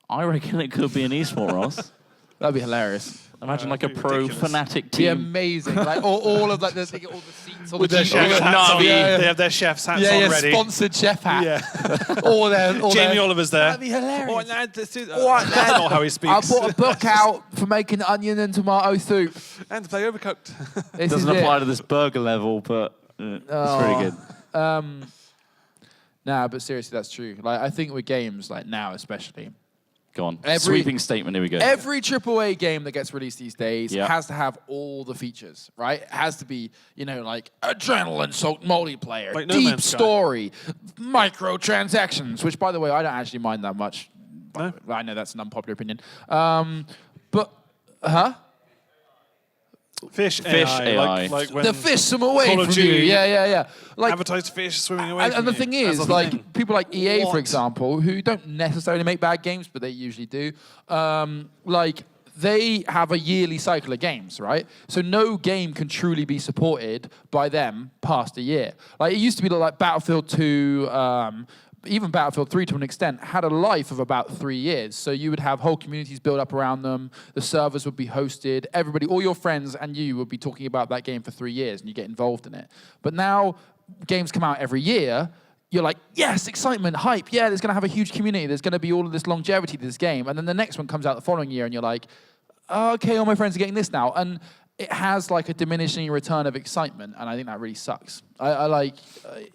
I reckon it could be an esport, Ross. That'd be hilarious. Imagine like a that'd be pro ridiculous. fanatic It'd be team. amazing. Like all of like the all the seats, all With the their cheese- chef all the- hats on. Navi. Yeah, They have their chef's hats yeah, on yeah, ready. sponsored chef hat. Yeah. All their Jamie Oliver's there. That'd be hilarious. Oh, lad, this is, All right, that's lad. not how he I speaks. bought a book out for making onion and tomato soup. And to play Overcooked. This Doesn't is apply it. to this burger level, but it's Oh. pretty good. Nah, but seriously, that's true. Like I think with games like now, especially. Go on. Every- Sweeping statement. Here we go. Every AAA game that gets released these days Yeah. has to have all the features, right? It has to be, like adrenaline soaked multiplayer, Like No deep Man's Sky. story, microtransactions, which by the way, I don't actually mind that much. No? I know that's an unpopular opinion. But, huh? Fish AI. Like when The fish swim away Call of from you. Duty Yeah. Like, advertised fish swimming away and from the you. thing That's is, the like thing. people like EA, for What? example, who don't necessarily make bad games, but they usually do. Like they have a yearly cycle of games, right? So no game can truly be supported by them past a year. Like it used to be like Battlefield 2. Even Battlefield 3 to an extent had a life of about 3 years. So you would have whole communities built up around them. The servers would be hosted. Everybody, all your friends and you would be talking about that game for 3 years and you get involved in it. But now games come out every year. You're like, yes, excitement, hype. Yeah, there's going to have a huge community. There's going to be all of this longevity to this game. And then the next one comes out the following year and you're like, oh, okay, all my friends are getting this now. And it has like a diminishing return of excitement. And I think that really sucks. I like...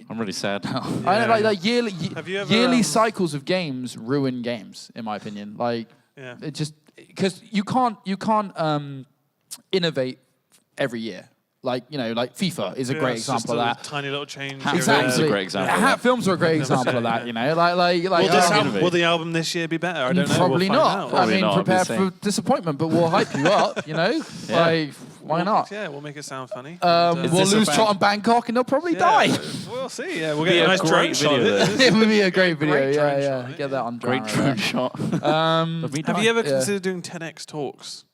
I'm really sad now. I Yeah. like yearly Have you ever, yearly cycles of games ruin games, in my opinion. Like Yeah. it just because you can't innovate every year. Like like FIFA is a great it's just example of a that. Tiny little change. Hat here and films there. is a great example of Hat that. films are a great example of that. Will the album this year be better? I don't know. Probably We'll find not. out. Probably I mean, not, prepare I'd be for disappointment, but we'll hype you up. Like why not? Yeah, we'll make it sound funny. We'll this a lose band- Tottenham Bangkok and they'll probably Yeah, die. We'll see. Yeah, we'll Be get a a nice drone great shot. video of it. It would be a great video. Great drone Yeah. shot, Get that on Great drone. drone shot. Of me Have dying. you ever Yeah. considered doing 10x talks?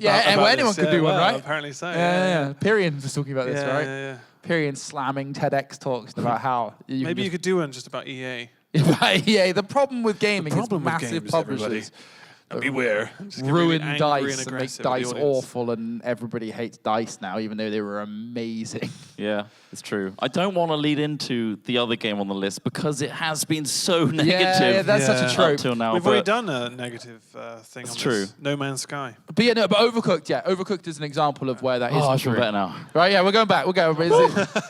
Yeah, well, anyone could do one, well, right? Apparently so. Yeah. Pyrian was talking about this, right? Yeah. Pyrian slamming TEDx talks about how Maybe you could do one just about EA. Yeah, the problem with gaming The problem is with massive games, publishers Beware. ruin DICE and make DICE awful, and everybody hates DICE now, even though they were amazing. Yeah, it's true. I don't want to lead into the other game on the list because it has been so negative. Yeah, that's such a Yeah. trope. Up till now. We've but already done a negative thing It's on true. this. No Man's Sky. But yeah, no, but Overcooked, Overcooked is an example of where that I feel true. better now. Right, yeah, we're going back. We'll go.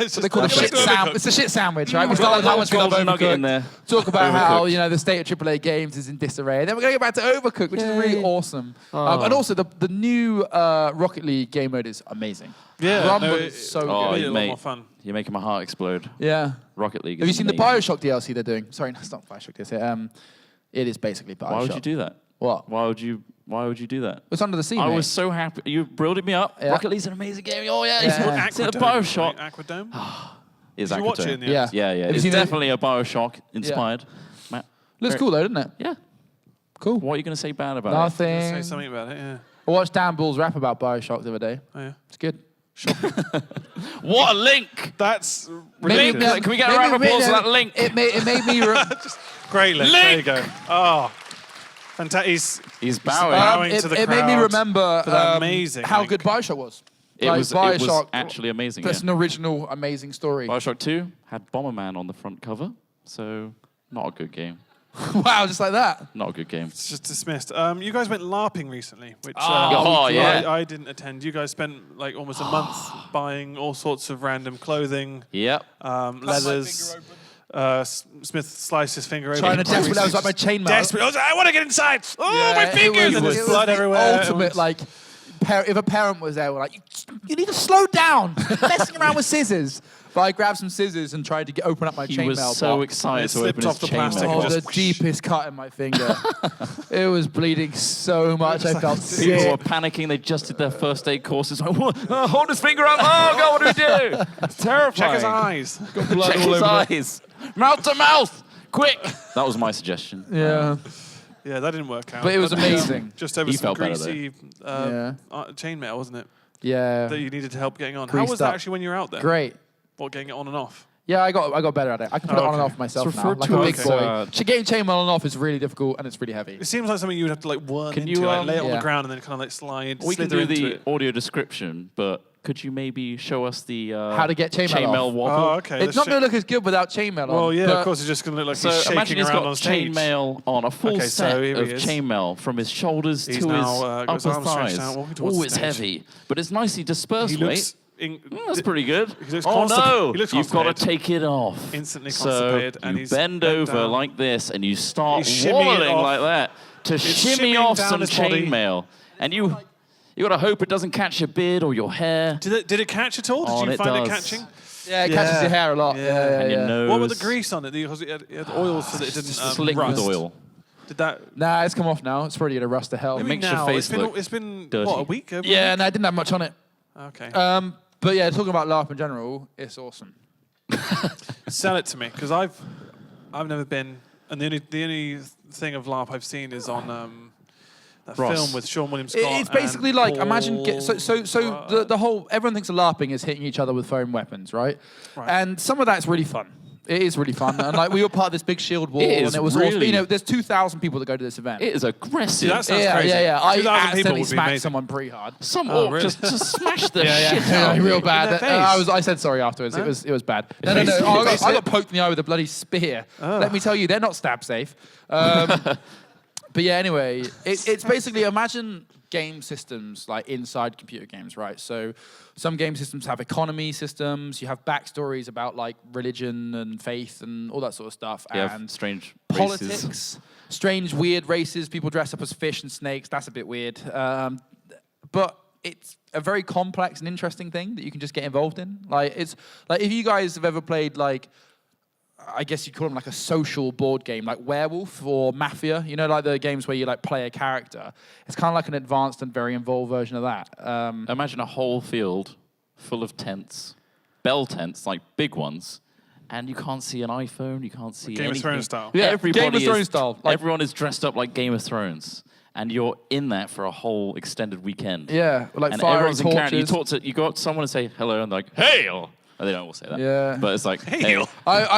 It's They call it just- shit sandwich. It's a shit sandwich, right? We start with how much we love Golden nugget in Overcooked. there. Talk about how Overcooked. the state of AAA games is in disarray. Then we're going to get back to Overcooked, which is really awesome. And also the new Rocket League game mode is amazing. Yeah, Rumble no, is so Oh, made it good. a lot more fun. You're making my heart explode. Yeah. Rocket League. Have you is seen the amazing. Bioshock DLC they're doing? Sorry, no, it's not Bioshock DLC. It is basically Bioshock. Why would you do that? What? Why would you do that? It's under the sea, I mate. was so happy. You building me up. Yeah. Rocket League's an amazing game. Oh yeah, Yeah. it's a Aquadome, Bioshock. right? Aquadome? Is Did you watch it in Aquadome. the Yeah. end? Yeah, Have you It's seen the- definitely a Bioshock inspired. Matt, Looks very- cool though, doesn't it? Yeah. Cool. What are you going to say bad about Nothing. Say something about it, yeah. I watched Dan Bull's rap about Bioshock the other day. Oh, yeah. It's good. it? What a link! That's Maybe- ridiculous. Can we get a round of applause for that link? It made me. Great link. There you go. Oh, fantastic. He's bowing. Bowing to the it made me crowd remember for that amazing how link. good Bioshock was. It Like, was Bioshock, actually amazing. That's Yeah. an original, amazing story. Bioshock 2 had Bomberman on the front cover, so not a good game. Wow, just like that. Not a good game. It's just dismissed. You guys went LARPing recently, which Oh, yeah. I didn't attend. You guys spent like almost a month buying all sorts of random clothing, Yep. leathers. Smith sliced his finger open. Trying to desperate. That was like my chainmail. Desperate. I want to get inside. Oh, Yeah, my it fingers! was- And it there's was blood the everywhere. Ultimate, like, if a parent was there, we're like, you need to slow down. Messing around with scissors. But I grabbed some scissors and tried to open up my He chainmail was box. so excited It to open slipped off his the plastic chainmail. and Oh, just the deepest cut in my finger. It was bleeding so much. I felt People were sick. panicking. They just did their first aid courses. Like, hold his finger up. Oh, God, what do we do? It's terrifying. Check his eyes. Blood Check all his over it. eyes. Mouth to mouth. Quick. That was my suggestion. Yeah. Yeah, that didn't work out. But it was amazing. Just over He some felt better, greasy chainmail, wasn't it? Yeah. That you needed help getting on. How Greased was that up. actually when you were out there? Great. What, getting it on and off? Yeah, I got better at it. I can put it on and okay. off myself It's now. referred Like to a big as, boy. Getting chainmail on and off is really difficult and it's really heavy. It seems like something you would have to like worm Can into, you, like, lay it on yeah. the ground and then kind of like slide. We can slither do into the it. audio description, but could you maybe show us the How to get chainmail off. wobble? Oh, okay. It's not going to look as good without chainmail on. Well, yeah, but of course, it's just going to look like So he's imagine shaking he's around got on stage. chainmail on, a full Okay, so set here he of is. chainmail from his shoulders He's to now, got his his upper arms stretched thighs. out, walking towards Oh, the it's stage. heavy, but it's nicely dispersed. He looks. That's pretty good. He looks Oh no! he looks You've got to constipated. take it off. Instantly So constipated, and you he's bend bent over down. like this, and you start He's shimmying it waddling off. like that to shimmy shimmying off down some his body. chainmail, and you got to hope it doesn't catch your beard or your hair. Did it catch at all? Did Oh, you it find it does. catching? yeah, it catches Yeah. your hair a lot. Yeah. Yeah, And your yeah. nose. What was the grease on it? Because it had oil so that it didn't Slick rust. with oil. Did that? Nah, it's come off now. It's probably going to rust to hell. It Maybe makes your now. face look It's been dirty. what, a week? Over a Yeah, week? no, I didn't have much on it. Okay. But yeah, talking about LARP in general, it's awesome. Sell it to me because I've never been, and the only thing of LARP I've seen is on that Ross. film with Sean William Scott. It's basically and like Paul imagine the whole everyone thinks of LARPing is hitting each other with foam weapons, right? Right. And some of that's really fun. It is really fun, and like we were part of this big shield wall, It is and it was awesome. really- You know, there's 2,000 people that go to this event. It is aggressive. See, that sounds yeah, crazy. yeah, yeah. I 2,000 people accidentally would be smacked amazing. someone pretty hard. Some Oh, orc really? just smashed the shit Yeah, out of real you. bad. their I face? I said sorry afterwards. No? It was bad. No. I got poked in the eye with a bloody spear. Let me tell you, they're not stab safe. But yeah, anyway, it's basically imagine game systems like inside computer games, right? So some game systems have economy systems. You have backstories about like religion and faith and all that sort of stuff. You have And strange politics, races. strange, weird races. People dress up as fish and snakes. That's a bit weird. But it's a very complex and interesting thing that you can just get involved in. Like it's like if you guys have ever played like, I guess you'd call them like a social board game, like Werewolf or Mafia. You know, like the games where you like play a character. It's kind of like an advanced and very involved version of that. Imagine a whole field full of tents, bell tents, like big ones, and you can't see an iPhone, you can't see Game of anything. Thrones style. Yeah, Everybody Game of Thrones is, style. Like- everyone is dressed up like Game of Thrones. and you're in that for a whole extended weekend. Yeah, like And fire and everyone's in character. torches. You go up to someone and say hello, and they're like, hail! And they don't all say that. Yeah. But it's like, hail.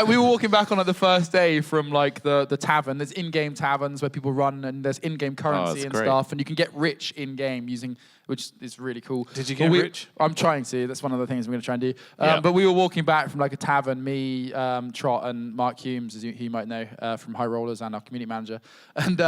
We were walking back on like the first day from like the tavern. There's in-game taverns where people run, and there's in-game currency and great. stuff, and you can get rich in-game using, which is really cool. Did you get rich? I'm trying to. That's one of the things I'm going to try and do. Yeah. But we were walking back from like a tavern, me, Trot, and Mark Humes, as you might know, from High Rollers and our community manager. And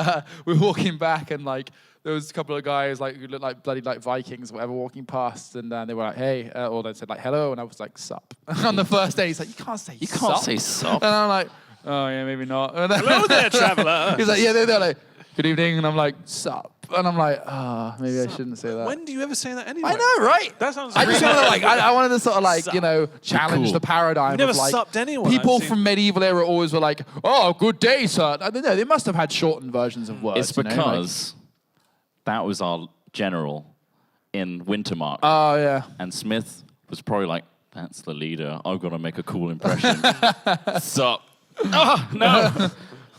we were walking back, and like there was a couple of guys like who looked like bloody like Vikings or whatever walking past, and they were like, hey, or they said like hello, and I was like, sup. On the first day, he's like, you can't say sup. And I'm like, oh yeah, maybe not. And Hello there, traveller. he's like, yeah, they're like, good evening, and I'm like, sup. And I'm like, maybe I shouldn't say that. When do you ever say that anyway? I know, right? That sounds I just really wanted to like, I wanted to sort of like, Sup. you know, challenge Cool. the paradigm You've never of like supped anyone, people I've seen. from medieval era always were like, oh, good day, sir. I don't know. They must have had shortened versions of words. It's you know, like- because that was our general in Wintermark. Oh yeah. And Smith was probably like, that's the leader. I've got to make a cool impression. Sup. Oh, no.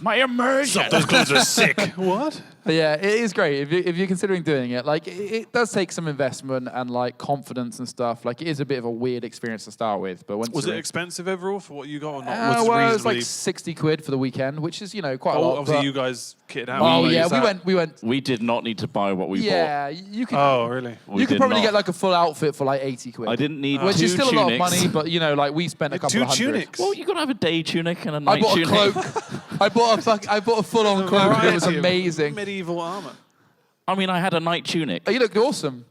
My immersion. Those clothes are sick. What? But yeah, it is great if you're considering doing it. Like, it does take some investment and like confidence and stuff. Like, it is a bit of a weird experience to start with. But once Was it you're in- expensive overall for what you got or not? well, it was like reasonably- 60 quid for the weekend, which is, you know, quite a lot. obviously but- you guys kitted out. Oh Like, yeah, is that- we went. We did not need to buy what we Yeah, you could. Oh really? bought. We You could did probably not. get like a full outfit for like 80 quid. I didn't need Which two is still tunics. a lot of money, but you know, like we spent a couple Two of hundred. tunics. Well, you got to have a day tunic and a I night bought a tunic. cloak. I bought a full-on cloak. And it was Variety of amazing. Medieval armor. I mean, I had a night tunic. Oh, you looked awesome.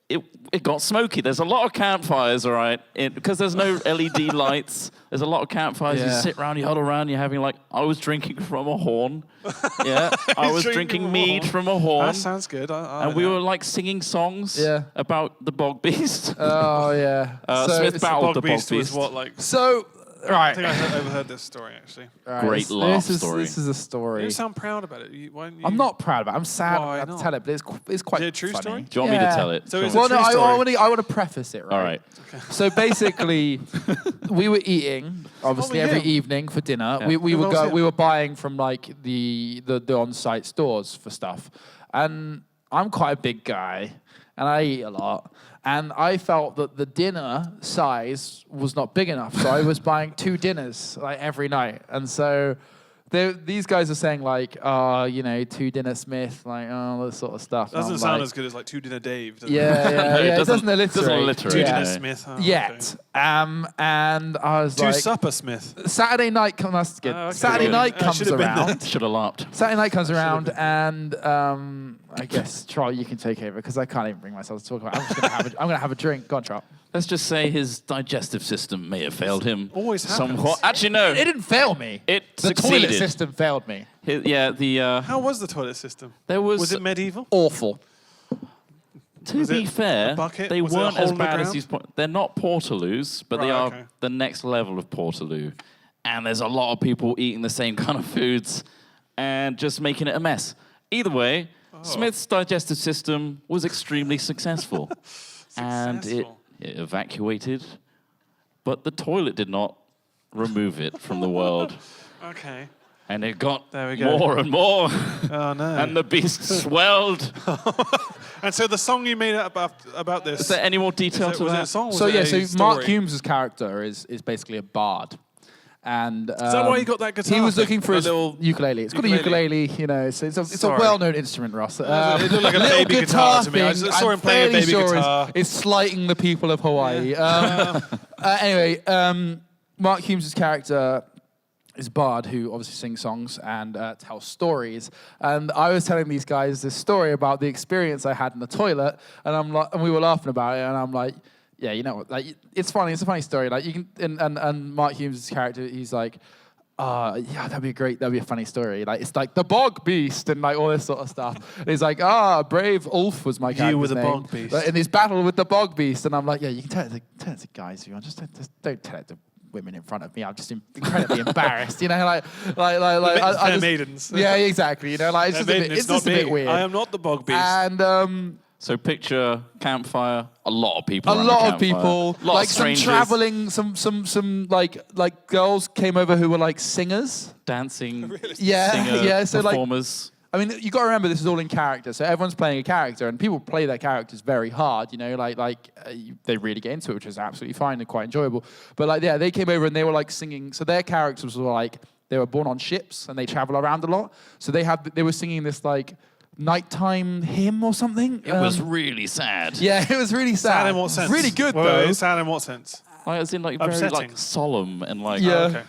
It got smoky. There's a lot of campfires, all right, because there's no LED lights. There's a lot of campfires. You Yeah. sit around, you huddle around, you're having like, I was drinking from a horn. Yeah, I was drinking mead from a horn. That sounds good. And we were like singing songs Yeah. about the bog beast. Oh yeah. Smith battled the bog Beast was beast. what like. So right. I think I overheard this story actually. Right, Great this- laugh this story. This is a story. You sound proud about it. Why don't you, I'm not proud of it. I'm sad Why I have to not? tell it, but it's quite Is it a true funny. story? Do you want me to tell it? So Go is on. it Well, no, true story? I want to preface it, right? All right. So basically, we were eating obviously Oh, yeah. every evening for dinner. Yeah. We Who were else here? we were buying from like the on-site stores for stuff, and I'm quite a big guy, and I eat a lot. And I felt that the dinner size was not big enough, so I was buying 2 dinners like every night. And so these guys are saying like, oh, you know, 2 dinner Smith, like all this sort of stuff. And Doesn't I'm sound like, as good as like 2 dinner Dave. Does yeah, It? yeah, It yeah. It doesn't- doesn't alliterate. doesn't alliterate, 2 Yeah. dinner Yeah. Smith. Oh, Yet. And I was Okay. 2 like, supper Smith. Saturday night comes. That's good. Oh, okay. Saturday Good. night I comes should have been there. around. Should have laughed. Saturday night comes around, and I guess Charlie, you can take over because I can't even bring myself to talk about it. I'm gonna have a drink. Go on, Charlie. Let's just say his digestive system may have failed him. Always happens. somewhat. Actually, no. It didn't fail me. It the succeeded. toilet system failed me. How was the toilet system? There was. Was it medieval? Awful. To Was be it fair, a bucket? they Was it a weren't hole as in the bad as ground? these. They're not Portaloos, but they Right, are okay. the next level of Portaloo. And there's a lot of people eating the same kind of foods and just making it a mess. Either way, Oh. Smith's digestive system was extremely successful. And it Successful. evacuated, but the toilet did not remove it from the world. Okay. And it got There we go. more and more. Oh no. And the beast swelled. And so the song you made up about this. Is there any more detail was to it a that? song? or was So it yeah, a so Mark story? Humes' character is basically a bard. And Is that why you got that guitar? he was thing? looking for A his little ukulele. It's called a ukulele. ukulele, you know. It's a Sorry. well-known instrument, Ross. It looked like a little baby guitar to me. I thing, saw him I'm playing a fairly baby sure guitar. Is slighting the people of Hawaii. Anyway, Mark Humes' character is a bard who obviously sings songs and tells stories. And I was telling these guys this story about the experience I had in the toilet, and we were laughing about it, and I'm like, yeah, you know what? Like, it's funny. It's a funny story. Like, you can, and Mark Humes' character, he's like, yeah, that'd be great. That'd be a funny story. Like, it's like the bog beast and like all this sort of stuff. And he's like, brave Ulf was my character's were the name. bog beast. Like, in this battle with the bog beast, and I'm like, yeah, you can tell it to guys if you want. Just don't tell it to women in front of me. I'm just incredibly embarrassed. You know, like They're I just, maidens. Yeah, exactly. You know, like it's They're just a bit, maidens, it's just a not bit me. weird. I am not the bog beast. And So picture campfire, a lot of people. a around lot the of campfire. people, lot like of some strangers traveling, some like girls came over who were like singers. dancing, Yeah, singer, yeah. So like, performers. I mean, you got to remember this is all in character. So everyone's playing a character, and people play their characters very hard. You know, they really get into it, which is absolutely fine and quite enjoyable. But like, yeah, they came over and they were like singing. So their characters were like they were born on ships and they travel around a lot. So they were singing this like nighttime hymn or something. It was really sad. Yeah, it was really sad. Sad in what sense? Really good Wait, though. sad in what sense? Like, it's in like very Upsetting. like solemn and like Yeah. Oh, okay.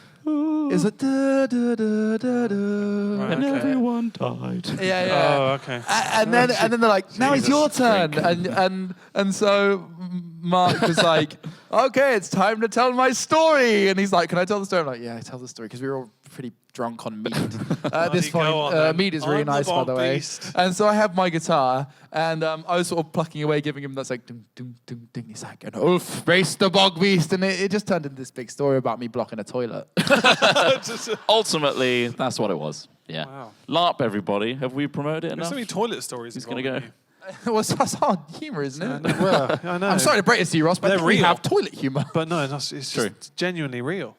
It's like da da da da da. Right, and okay. everyone died. Yeah, yeah. Oh, okay. And then they're like, now it's Jesus. your turn, and so Mark was like, okay, it's time to tell my story, and he's like, can I tell the story? I'm like, yeah, tell the story, because we were all pretty drunk on mead at this you go point. on then. Mead is really I'm the nice, by the bog way. beast. And so I have my guitar, and I was sort of plucking away, giving him that's like, ding, ding, ding, ding. He's like, and Ulf raced the bog beast, and it just turned into this big story about me blocking a toilet. Ultimately, that's what it was. Yeah. Wow. LARP, everybody. Have we promoted it There's enough? so many toilet stories. Who's involved, gonna aren't Well, that's hard humour, isn't you? it? Well, I know. I'm sorry to break it to you, Ross, but I They're think we real. have toilet humour. But no, it's just True. genuinely real.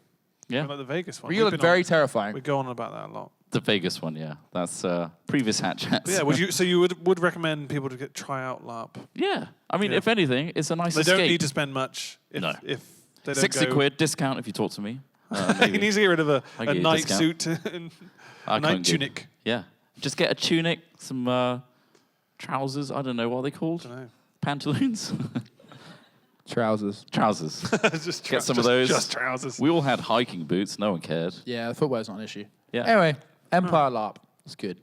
Yeah. Like the Vegas one. Real We've and been very on- terrifying. We go on about that a lot. The Vegas one, yeah. That's previous hat chats. But yeah, would recommend people to try out LARP? Yeah. I mean, Yeah. if anything, it's a nice They escape. don't need to spend much if, No. if they don't 60 go. quid discount if you talk to me. He Maybe. needs to get rid of I'll a get you a night discount. suit and I a night can't give- tunic. Yeah. Just get a tunic, some trousers. I don't know what are they called. I don't know. Pantaloons? Trousers. Trousers. Just Get some of those. Just trousers. We all had hiking boots. No one cared. Yeah, the footwear's not an issue. Yeah. Anyway, Empire LARP. It's good.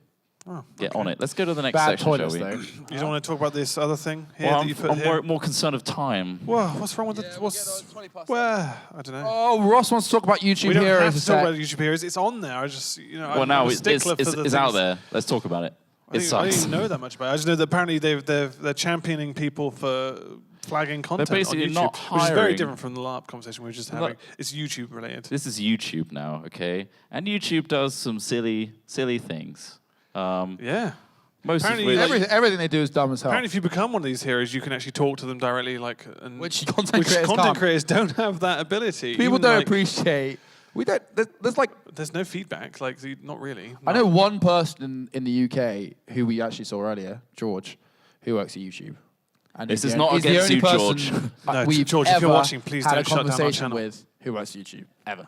Oh, Get okay. on it. Let's go to the next Bad section, toilets, shall we? though. You don't want to talk about this other thing here Well, that you put I'm here? more concerned of time. Whoa, what's wrong with the... Well, I don't know. Oh, Ross wants to talk about YouTube we don't Heroes. have a to talk sec. about YouTube Heroes. It's on there. I just, Well, I'm now a it's stickler for the out things. there. Let's talk about it. I It didn't sucks. even know that much about it. I just know that apparently they're championing people for flagging content basically on YouTube, not which is very hiring- different from the LARP conversation we were just having. Look- It's YouTube related. This is YouTube now, okay? And YouTube does some silly things. Yeah. Most of Apparently, which, Everything they do is dumb as hell. Apparently, if you become one of these heroes, you can actually talk to them directly, like, and Which content creators content can't. creators don't have that ability. People Even, don't like, appreciate. We don't. There's like There's no feedback. Like, not really. I know one person in the UK who we actually saw earlier, George, who works at YouTube. And This he's is the- not he's the against only you, person George. No, we've George, if you're ever watching, please had don't a shut down our conversation channel. with who works at YouTube ever.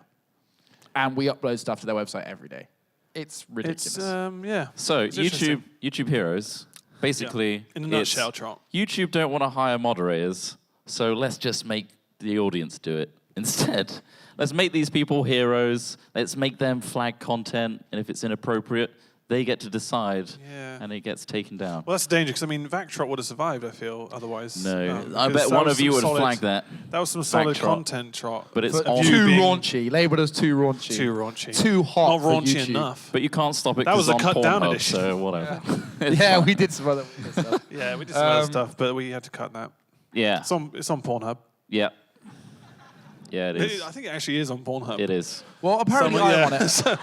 And we upload stuff to their website every day. It's ridiculous. It's yeah. so It's interesting. YouTube Heroes, basically, In a it's- nutshell, Trot. YouTube don't want to hire moderators, so let's just make the audience do it instead. Let's make these people heroes. Let's make them flag content, and if it's inappropriate, they get to decide, Yeah. and it gets taken down. Well, that's the danger because I mean, Vactrot would have survived. I feel otherwise. No, I because bet that one was of you some would solid- flag that, That was some solid Vactrot. content, Trot. but it's But on. too being- raunchy. Labelled as too raunchy. Too raunchy. Too hot. Not for raunchy YouTube. enough. But you can't stop it. That 'cause was a it's on cut down Pornhub, edition. So whatever. It's Yeah, fine. we did some other weird stuff. Yeah, we did some other Um, stuff, but we had to cut that. Yeah. It's on Pornhub. Yeah. Yeah, it is. I think it actually is on Pornhub. It is. Well, apparently I'm on it. Confirmation.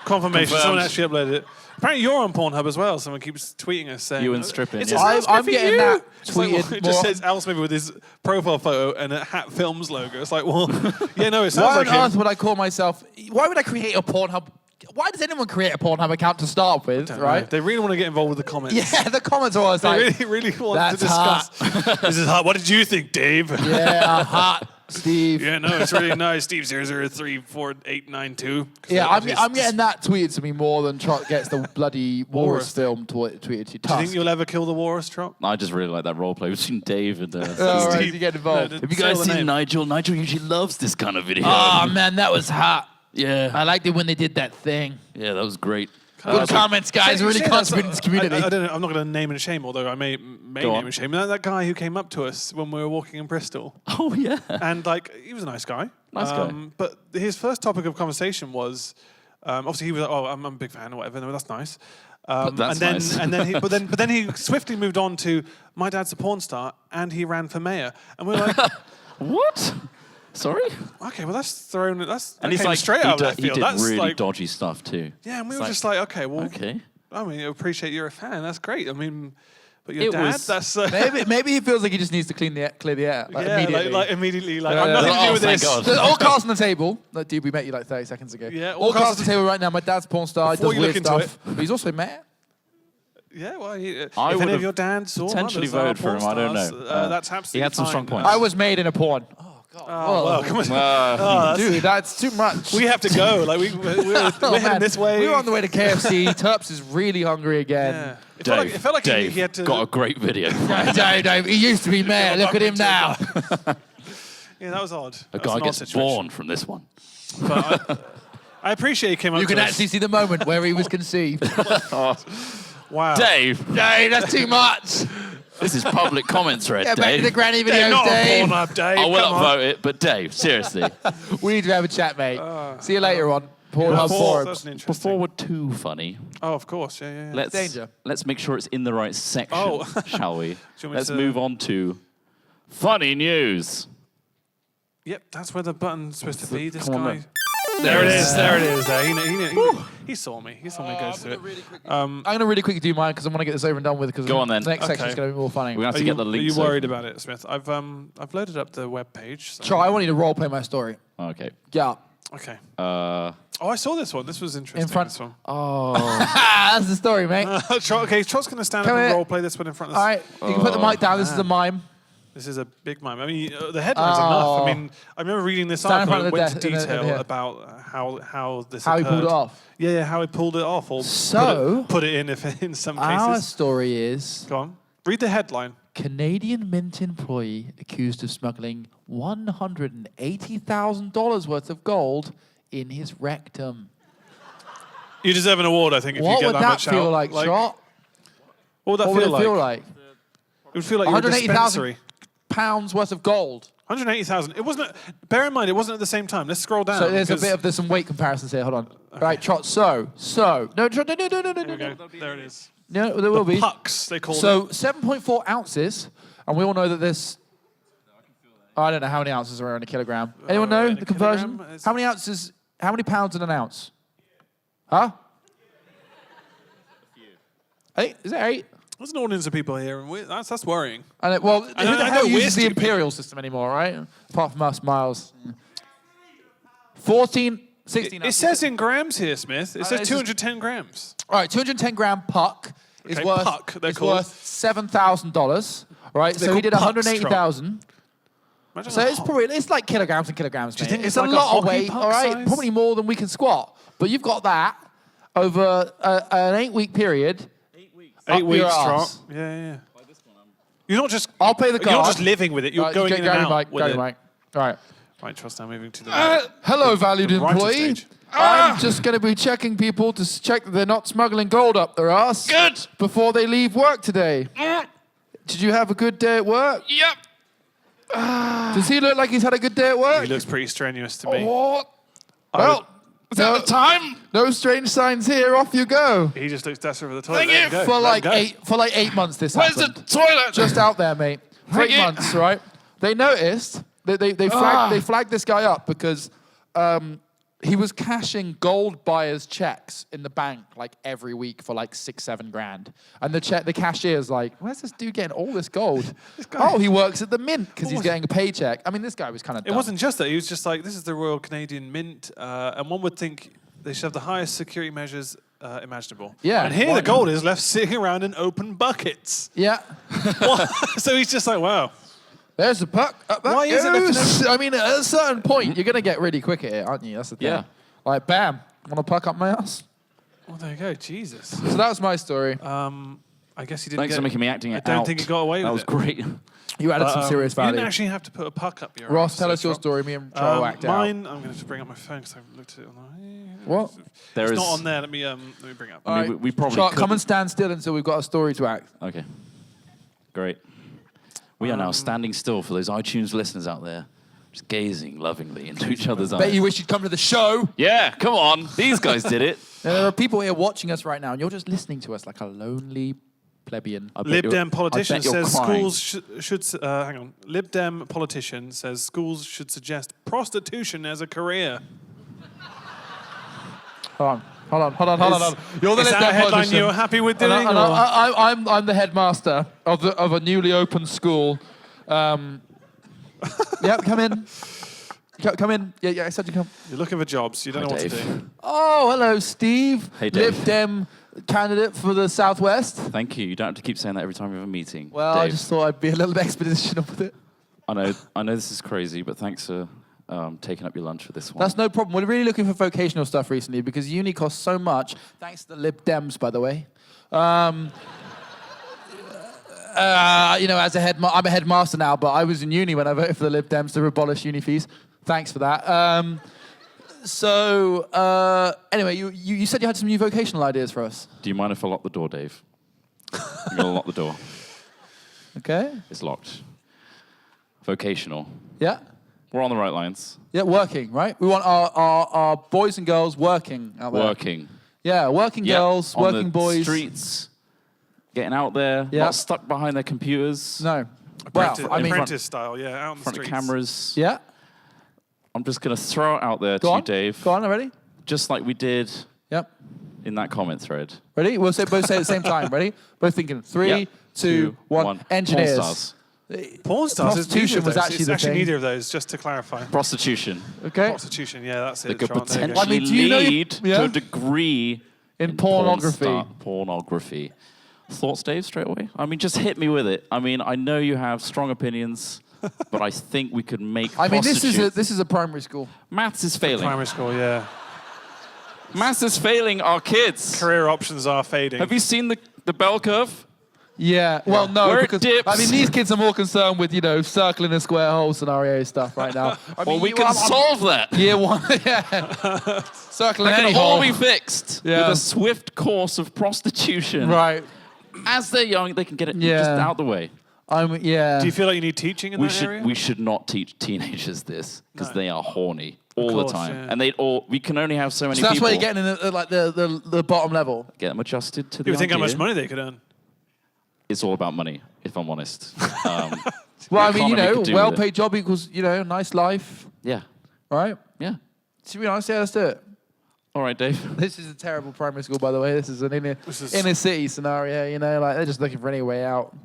Confirmed. Someone actually uploaded it. Apparently you're on Pornhub as well. Someone keeps tweeting us saying You and stripping, It's yeah. just I'm- nice I'm for getting you. that It's like, tweeted well, it just more- says Al Smith with his profile photo and a Hat Films logo. It's like, well, yeah, no, it sounds Why like on earth him. would I call myself? Why would I create a Pornhub? Why does anyone create a Pornhub account to start with, right? They really want to get involved with the comments. Yeah, the comments are always They like, really want to "That's discuss. This is hot. What did you think, Dave? yeah, hot, Steve. Yeah, no, it's really nice. Steve 0034892. Yeah, I'm getting that tweeted to me more than Trot gets the bloody Walrus Walrus. film tweeted to Do you Tusk. think you'll ever kill the Walrus, Trot? I just really like that role play between Dave and. Oh, right, Steve. you get involved. No, Have you Say guys the seen name. Nigel? Nigel usually loves this kind of video. Oh man, that was hot. yeah. I liked it when they did that thing. Yeah, that was great. Good comments, guys. Say- Really say contributing to that's- this community. I don't know, I'm not going to name and shame, although I may Go name on. and shame. That guy who came up to us when we were walking in Bristol, Oh yeah. and like he was a nice guy. Nice guy. But his first topic of conversation was, obviously he was like, "Oh, I'm a big fan," or whatever. No, that's nice. That's nice. And then but then he swiftly moved on to, "My dad's a porn star, and he ran for mayor," and we were like, What? Sorry. "Okay, well that's thrown. That And he's came like, straight out of left he field. did That's really like, dodgy stuff too. yeah." And we It's were like, just like, "Okay, well, Okay. I mean, I appreciate you're a fan. That's great. I mean, but your It dad, was- that's maybe he feels like he just needs to clear the air like, yeah, immediately. like immediately, like Yeah, I'm yeah. nothing to do Oh, with thank this. God. So all cards on the table. Like, dude, we met you like 30 seconds ago. Yeah, all cards on the table right now. My dad's porn star. He Before does you weird look into stuff. But he's also mayor. Yeah, well, if I any would of have your dads or potentially mothers are voted for him, I don't porn know. stars, that's absolutely he had some fine. strong points. I was made in a porn. Oh, God. Oh, well, come on. Dude, that's too much. We have to go. Like we're heading this way. We were on the way to KFC. Terps is really hungry again. Yeah. Dave, It felt like Dave he had to. got a great video. Dave, he used to be mayor. Look at him now. Yeah, that was odd. A That was guy an odd gets situation. born from this one. But I appreciate he came up You to can us. actually see the moment where he was conceived. Wow. Dave, Dave, that's too much. this is public comments, Red. Get back to the Dave. granny Dave, videos, not Dave. on Pornhub, Dave. I will come on. upvote it, but Dave, seriously, We need to have a chat, mate. See you later on. Pornhub That's forums. an interesting. before we're too funny, Oh, of course. Yeah. let's make sure it's in the right section, Oh. shall we? you want me Let's to- move on to funny news. Yep, that's where the button's supposed to be. This Come on, guy. then. There it is. There it is. He saw me. He saw me go through it. I'm going to really quickly do mine because I want to get this over and done with. Because Go on then. The next section is Okay. going to be more funny. We have to get the Are links. you worried over. about it, Smith? I've loaded up the web page. So. Sure, I want you to role play my story. Okay. Yeah. Okay. Uh, Oh, I saw this one. This was interesting. In front- This one. oh, That's the story, mate. Okay, Trot's going to stand Come up and here. role play this one in front of us. All right, you can put the mic down. This is a mime. This is a big mime. I mean, the headline's enough. I mean, I remember reading this Stand in article front of and the went to desk, detail yeah. about how this How he occurred. pulled it off. Yeah, how he pulled it off. Or So- put it in if in some Our cases. story is Go on. Read the headline. Canadian Mint employee accused of smuggling $180,000 worth of gold in his rectum. You deserve an award, I think, if What you get would that that much feel out. like, Trot? What would that What would feel it like? feel like? It would feel like you were a 180,000 dispensary. pounds worth of gold. 180,000. It wasn't. Bear in mind, it wasn't at the same time. Let's scroll down. So there's because- some weight comparisons here. Hold on. Right, Trot. So no, Trot, no. There we go. There it is. No, there will be. Pucks, they call So it. 7.4 ounces, and we all know that this. I don't know how many ounces are in a kilogram. Anyone know in a the conversion? kilogram is- How many ounces? How many pounds in an ounce? Huh? Eight? Is it 8? There's an audience of people here, and that's worrying. And well, who I the know hell we're uses the stupid. imperial system anymore, right? Apart from us, Miles. 14, 16 It ounces. says in grams here, Smith. It says it's 210 grams. All right, 210 gram puck is Okay, worth puck, they're is called. worth $7,000. Right, They're so he called did pucks, 180,000. Imagine So a it's ho- probably it's like kilograms and kilograms. Do you mate. think it's it's a like a lot of hockey weight? puck All right, size? probably more than we can squat. But you've got that over an 8-week period. 8 up weeks, your Trot. arse. Yeah. You're not just. I'll pay the You're not card. just living with it. You're Right, going go- in go and to out Mike, with go it. to Mike. All right. Right, Trot's now moving to the right. Hello, valued Right employee. stage. I'm just going to be checking people to check that they're not smuggling gold up their ass. Good. Before they leave work today. Did you have a good day at work? Yep. Does he look like he's had a good day at work? He looks pretty strenuous to me. What? Well, Is that the time? no strange signs here. Off you go. He just looks desperate for the toilet. Thank Let you. him go. For Let him like go. 8 months this Where's the happened. toilet? Just out there, mate. For Thank 8 you. months, right? They noticed that they flagged this guy up because he was cashing gold buyers' checks in the bank like every week for like 6-7 grand, and the cashier's like, "Where's this dude getting all this gold?" Oh, he works at the mint because he's getting a paycheck. I mean, this guy was kind of. It wasn't just that. He was just like, this is the Royal Canadian Mint, and one would think they should have the highest security measures imaginable. Yeah. And here Why the gold is left sitting around in open buckets. Yeah. So he's just like, wow. There's the puck. Why is it left in I mean, at a certain point, you're gonna get really quick at it, aren't you? That's the thing. Yeah. Like, bam, want to puck up my ass? Well, there you go. Jesus. So that was my story. I guess he didn't Thanks get for making me acting I it don't out. think he got away That with was it. great. You added some serious You value. didn't actually have to put a puck up your Ross, arse, tell us your Trot. story. Me and Charles act out. Mine, I'm going to have to bring up my phone because I've looked at it on the... What? There It's is. not on there. Let me bring it up. I mean, we probably Charles, could. come and stand still until we've got a story to act. Okay. Great. We are now standing still for those iTunes listeners out there, just gazing lovingly into each other's eyes. Bet you wish you'd come to the show. Yeah, come on. These guys did it. Now, there are people here watching us right now, and you're just listening to us like a lonely plebeian. I bet Lib you're- Dem I politician bet you're says crying. schools should hang on. Lib Dem politician says schools should suggest prostitution as a career. Hold on. You're the Is Lib that Dem a headline politician. you're happy with doing? And or- I'm the headmaster of a newly opened school. Yeah, come in. Come in. Yeah, I said you come. You're looking for jobs. You don't Hi, know what to Dave. do. Oh, hello, Steve. Hey, Dave. Lib Dem candidate for the Southwest. Thank you. You don't have to keep saying that every time we have a meeting. Well, Dave, I just thought I'd be a little expeditional with it. I know this is crazy, but thanks for taking up your lunch for this one. That's no problem. We're really looking for vocational stuff recently because uni costs so much. Thanks to the Lib Dems, by the way. As I'm a headmaster now, but I was in uni when I voted for the Lib Dems to abolish uni fees. Thanks for that. Anyway, you said you had some new vocational ideas for us. Do you mind if I lock the door, Dave? I'm going to lock the door. Okay. It's locked. Vocational. Yeah. We're on the right lines. Yeah, working, right? We want our boys and girls working out there. Working. Yeah, working Yep. girls, on working the boys. streets, getting out there, Yeah. not stuck behind their computers, No. Apprentice style, yeah, out on the front of streets. cameras. Yeah. I'm just going to throw it out there Go to on. you, Dave. Go on, ready? Just like we did Yep. in that comment thread. Ready? We'll both say it at the same time. Ready? Both thinking. 3, Yep. 2, 1. Engineers. Porn stars. Porn stars is Prostitution neither of was those. actually It's the actually thing. neither of those, just to clarify. Prostitution. Okay. Prostitution, yeah, that's That it. could Tron, there you go. potentially I mean, do you know lead yeah? to a degree In pornography. Pornography. Thoughts, Dave, straight away? I mean, just hit me with it. I mean, I know you have strong opinions, but I think we could make I mean, this prostitutes- is a primary school. Maths is failing. Primary school, yeah. Maths is failing our kids. Career options are fading. Have you seen the bell curve? Yeah. Well, no, Where it because dips. I mean, these kids are more concerned with circling a square hole scenario stuff right now. I Well, mean, we can solve that. Year one, yeah. Circling That any can all hole. be fixed Yeah. with a swift course of prostitution. Right. As they're young, they can get it Yeah. just out the way. Yeah. Do you feel like you need teaching in that area? We should not teach teenagers this because No. they are horny all course, the time, yeah. and we can only have so many So that's people. why you're getting in the bottom level. Get them adjusted to the People think how idea. much money they could earn. It's all about money, if I'm honest. Well, I mean, economy could do with well-paid job equals nice life, Yeah, right? yeah. To be honest, yeah, let's do it. All right, Dave. This is a terrible primary school, by the way. This is an inner city scenario. Like they're just looking for any way out.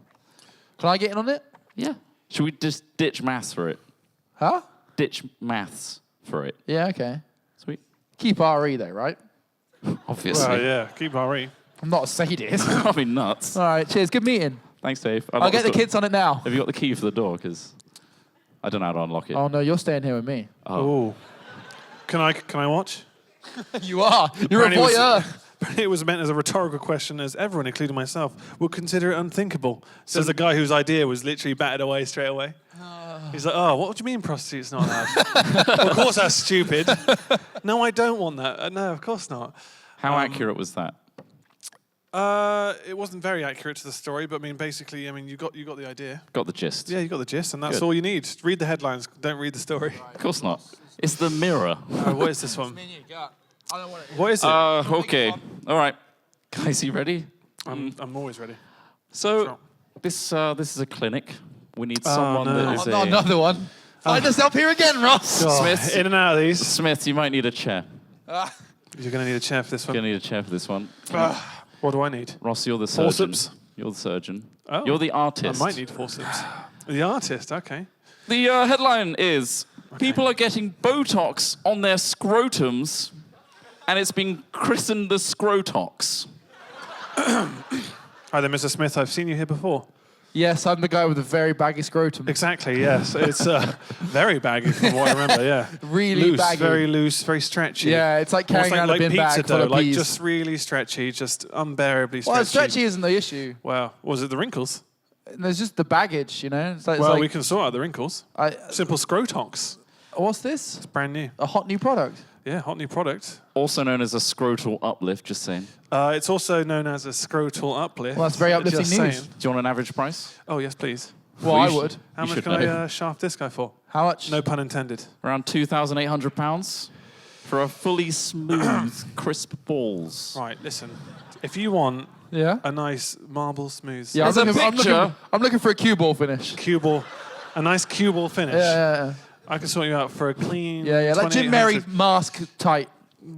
Can I get in on it? Yeah. Should we just ditch maths for it? Huh? Ditch maths for it. Yeah. Okay. Sweet. Keep RE though, right? Obviously. Well, yeah, keep RE. I'm not a sadist. I mean, nuts. All right. Cheers. Good meeting. Thanks, Dave. I'll get the kids on it now. Have you got the key for the door? Because I don't know how to unlock it. Oh no, you're staying here with me. Oh. Can I watch? You are. You're a Apparently it was- voyeur. It was meant as a rhetorical question, as everyone, including myself, would consider it unthinkable. Says the guy whose idea was literally batted away straight away. He's like, oh, what do you mean prostitutes not allowed? Well, of course that's stupid. No, I don't want that. No, of course not. How accurate was that? It wasn't very accurate to the story, but I mean, basically, you got the idea. Got the gist. Yeah, you got the gist, and that's Good. all you need. Read the headlines, don't read the story. Of course not. It's the mirror. What is this one? I don't want it. What is it? Okay. All right. Guys, you ready? I'm always ready. So this is a clinic. We need someone no. that is Not another one. Find us up here again, Ross. Smith. In and out of these. Smith, you might need a chair. You're going to need a chair for this You're one. gonna need a chair for this one. What do I need? Ross, you're the surgeon. Forceps? You're the surgeon. Oh. You're the artist. I might need forceps. The artist, okay. The headline is: People are getting Botox on their scrotums, and it's been christened the Scrotox. Hi there, Mr. Smith. I've seen you here before. Yes, I'm the guy with the very baggy scrotum. Exactly, yes. It's very baggy from what I remember, yeah. Really loose, baggy. very loose, very stretchy. Yeah, it's like carrying Almost around a bin pizza bag full dough, of like peas. just really stretchy, just unbearably stretchy. Well, stretchy isn't the issue. Wow. Was it the wrinkles? There's just the baggage, It's like, Well, we can sort out the wrinkles. Simple Scrotox. What's this? It's brand new. A hot new product. Yeah, hot new product. Also known as a scrotal uplift, just saying. It's also known as a scrotal uplift. Well, that's very uplifting Just news. saying. Do you want an average price? Oh, yes, please. Well, Well, I you should- would. How You much should can know. I shaft this guy for? How much? No pun intended. Around £2,800 for a fully smooth, crisp balls. Right, listen. If you want Yeah. a nice marble smooth, Yeah, There's a picture. I'm looking for a cue ball finish. a nice cue ball finish, Yeah, I can sort you out for a clean. yeah. Like Jim Mary 2800. mask tight.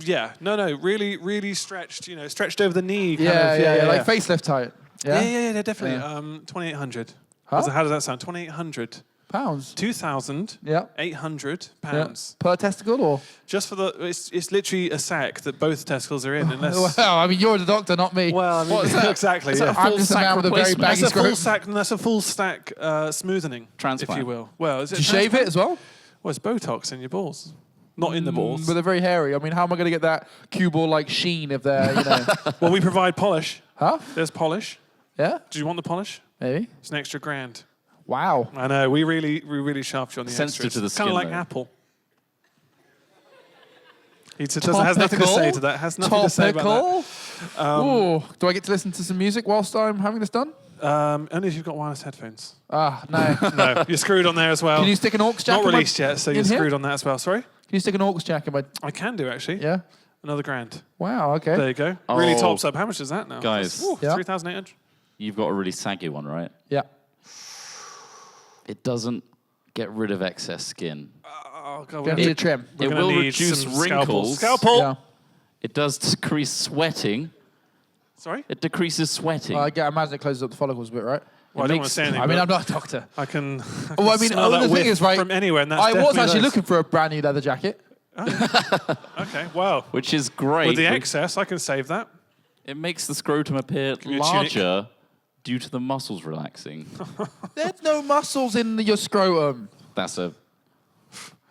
Yeah, no, really, really stretched. Stretched over the knee. Kind Yeah, of, yeah, like facelift tight. yeah, Yeah. yeah, definitely. Yeah. 2,800. Huh? How does that sound? 2,800. Pounds. 2,800 Yeah. pounds. Per testicle, or? Just for it's literally a sack that both testicles are in, unless. Well, I mean, you're the doctor, not me. Well, I mean, exactly. Is that Yeah. a I'm just a sack man with a very replacement? baggy That's a full scrotum. sack. That's a full stack smoothening, Transplant. if you will. Well, is it? Do you shave it as well? Well, it's Botox in your balls, not in the balls. But they're very hairy. I mean, how am I going to get that cue ball-like sheen if they're, you know... Well, we provide polish. Huh? There's polish. Yeah? Do you want the polish? Maybe. It's an extra grand. Wow. I know. We really shaft you on the Sensitive extras. to the It's kind skin, of like though. Apple. It has nothing to say to that. Has nothing to say about that. Ooh. Do I get to listen to some music whilst I'm having this done? Only if you've got wireless headphones. Ah, no. No, you're screwed on there as well. Can you stick an aux jack Not in my- released yet, so in you're here? screwed on that as well. Sorry? Can you stick an aux jack in my... I can do, actually. Yeah? Another grand. Wow, okay. There you go. Really Oh. tops up. How much is that now? Guys. Yeah. 3,800. You've got a really saggy one, right? Yeah. It doesn't get rid of excess skin. Oh, God. Gonna need a trim. we're It gonna will need reduce some wrinkles. Scalpel. Yeah. It does decrease sweating. Sorry? It decreases sweating. I imagine it closes up the follicles a bit, right? Well, I don't want to say anything. I mean, but I'm not a doctor. I can. Well, I mean, smell that the thing whiff is, right, from anywhere, and that's I was definitely actually those. looking for a brand new leather jacket. Okay, wow. which is great. With the be- excess, I can save that. It makes the scrotum appear you larger due to the muscles relaxing. There's no muscles in your scrotum. That's a.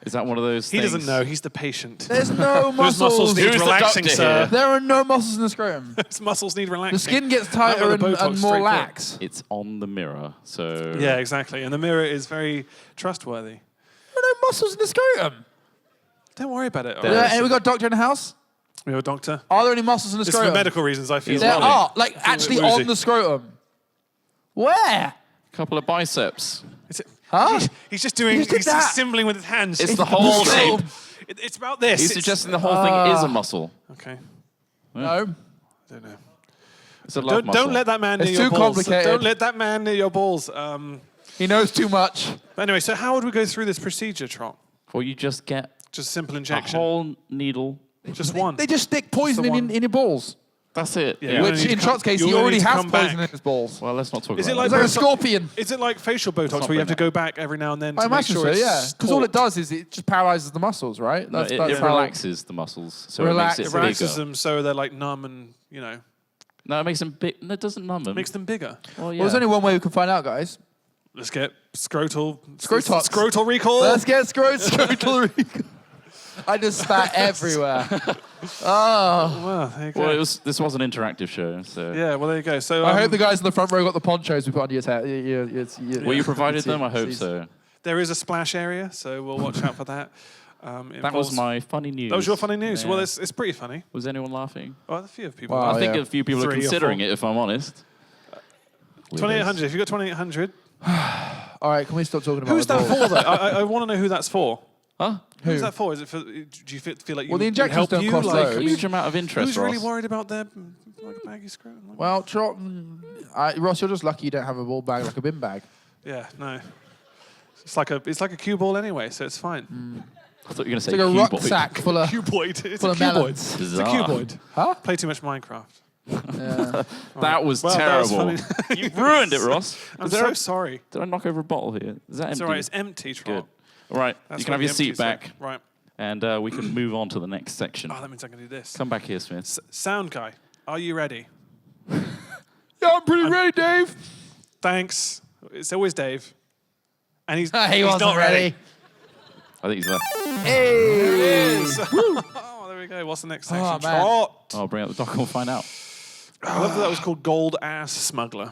Is that one of those He things? doesn't know. He's the patient. There's no Those muscles. muscles need Who's the relaxing, doctor sir. here? There are no muscles in the scrotum. Those muscles need relaxing. The skin gets That tighter with the and Botox more straight lax. It's on the mirror, so. Yeah, exactly. And the mirror is very trustworthy. There are no muscles in the scrotum. Don't worry about it. There all right? is. And we got a doctor in the house. We have a doctor. Are there any muscles in the This is for scrotum? medical reasons, I feel. There Wally. are, like actually woozy. on the scrotum. Where? A couple of biceps. Is it- Huh? He's just doing. He just did He's that. symboling with his hands. It's the whole shape. shape. It's about this. He's It's- suggesting the whole thing is a muscle. Okay. No. I don't know. It's a love muscle. Don't let that man near It's your too balls. complicated. Don't let that man near your balls. He knows too much. Anyway, so how would we go through this procedure, Trot? Or you just get Just simple a injection. whole needle. Just one. They just stick poison one. in your balls. That's it. Yeah. Which, need to in come- Trot's case, you're he gonna already need to has come poison back. in his balls. Well, let's not talk Is it about like It's like a Botox- scorpion. Is it like facial Botox not where you have to been go back every now and then I to make imagine sure so, it's yeah. Because all taut? it does is it just paralyzes the muscles, right? that. That's No, it how- relaxes the muscles, so Relax- it It makes it relaxes bigger. them so they're like numb and, you know, No, it makes them big. No, it doesn't numb them. makes them bigger. Well, yeah. Well, there's only one way we can find out, guys. Let's get scrotal Scrotox. recall. Let's get scrotal recall. I just spat everywhere. Oh. Well, there you go. Well, this was an interactive show, so. Yeah, well, there you go. So I hope the guys in the front row got the ponchos we put on your head. Were you provided them? I hope so. there is a splash area, so we'll watch out for that. That was my funny news. That was your funny news. Yeah. Well, it's pretty funny. Was anyone laughing? Well, a few people. Wow. I think yeah. a few people are 3 or considering 4. it, if I'm honest. 2,800. If you got 2,800, All right, can we stop talking about who's the that balls? for? Though I want to know who that's for. Huh? Who's Who? that for? Is it for? Do you feel like you Well, the would injections help don't you? cost Like, loads. Huge amount of interest, who's really Ross. worried about their like a baggy scrotum? Well, Trot, Ross, you're just lucky you don't have a ball bag like a bin bag. Yeah, no. It's like a cue ball anyway, so it's fine. I thought you were going to It's say like a cuboid. rucksack full of... Cuboid. It's Full a of cuboid. melons. It's a Bizarre. cuboid. Huh? Play too much Minecraft. Yeah. That was Well, that was terrible. funny. You ruined it, Ross. I'm Is there so a- sorry. Did I knock over a bottle here? Is that It's empty? all right. It's empty, Trot. Good. All right, That's you can what have your the seat empty said. back, Right. and we can move on to the next section. Oh, that means I can do this. Come back here, Smith. Sound guy, are you ready? Yeah, I'm pretty ready, Dave. Thanks. It's always Dave. And he's He he's wasn't not ready. I think he's left. Hey! Oh, there we go. What's the next section? man. Trot. I'll bring out the doc and we'll find out. I love that was called Gold Ass Smuggler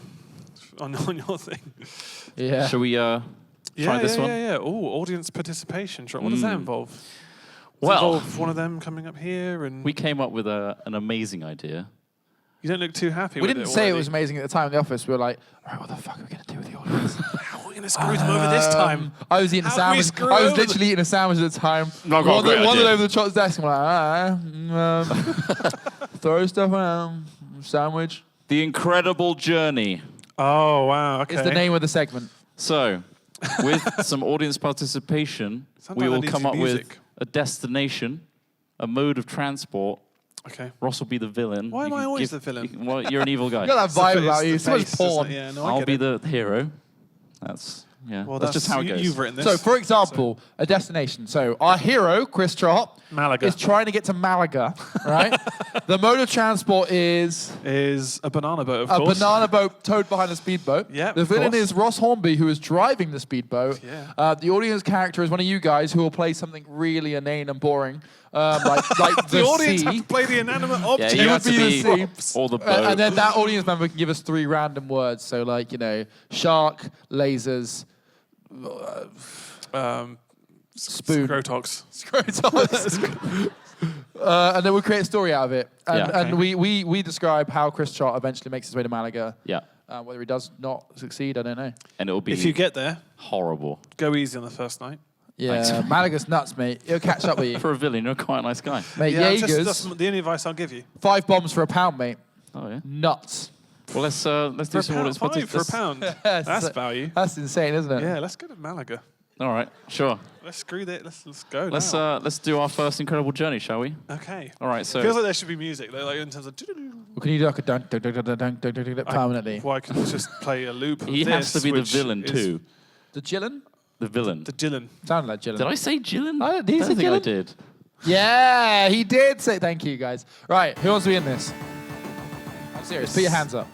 on your thing. Yeah. Shall we try this one? Yeah. Oh, audience participation. Trot. What does that involve? Does it Well, involve one of them coming up here and we came up with an amazing idea. you don't look too happy We with didn't it say it already. was amazing at the time in the office. We were like, all right, what the fuck are we going to do with the audience? How are we going to screw them over this time? I was eating a How can we sandwich. screw I was over literally eating a sandwich at the time. No, I've got a great Wandered idea. over the Trot's desk and I'm like, throw stuff around, sandwich. The Incredible Journey. Oh, wow. Okay. It's the name of the segment. So, with some audience participation, Sounds we like will that come needs up music. with a destination, a mode of transport. Okay. Ross will be the villain. Why am You I can always the villain? Well, you're an evil guy. You got that vibe about you. It's So the much face, porn. isn't it? Yeah, no, I I'll get be it. the hero. That's Yeah, Well, that's just how it goes. You've written this. So, for example, a destination. So, our hero, Chris Trott, Malaga. is trying to get to Malaga, right? The mode of transport is a banana boat, of a course. banana boat towed behind a speedboat. Yeah, the of villain course. is Ross Hornby, who is driving the speedboat. Yeah. The audience character is one of you guys who will play something really inane and boring, like The audience sea. have to play the inanimate Yeah, object. you It have would to be the be sea. all the boat. And then that audience member can give us 3 random words. So, like, you know, shark, lasers, spoon. Scrotox. Scrotal. And then we'll create a story out of it. And, Yeah. and we describe how Chris Trott eventually makes his way to Malaga. Yeah, Whether he does not succeed, I don't know. and it'll be If you get there, horrible. go easy on the first night. Yeah, Malaga's nuts, mate. It'll catch up with you. For a villain, you're quite a nice guy. Mate, that's Jaegers, the only advice I'll give you. 5 bombs for £1, mate. Oh yeah. Nuts. Well, let's do some audience for a participation. pound. That's That's value. That's insane, isn't it? Yeah, let's go to Malaga. All right, sure. Let's screw that. Let's go. Let's do our first incredible journey, shall we? Okay. All right, so Feels like there should be music, though, like in terms of. Well, can you do like a dun dun dun dun dun dun dun dun dun permanently? Well, I can just play a loop. Of he has this, to be the which villain is too. The Gillen? The villain. The Dylan. Sounded like Gillen. Did I say Gillen? I don't think think I Gillen. did. Yeah, he did say thank you, guys. Right, who wants to be in this? I'm serious. Put your hands up.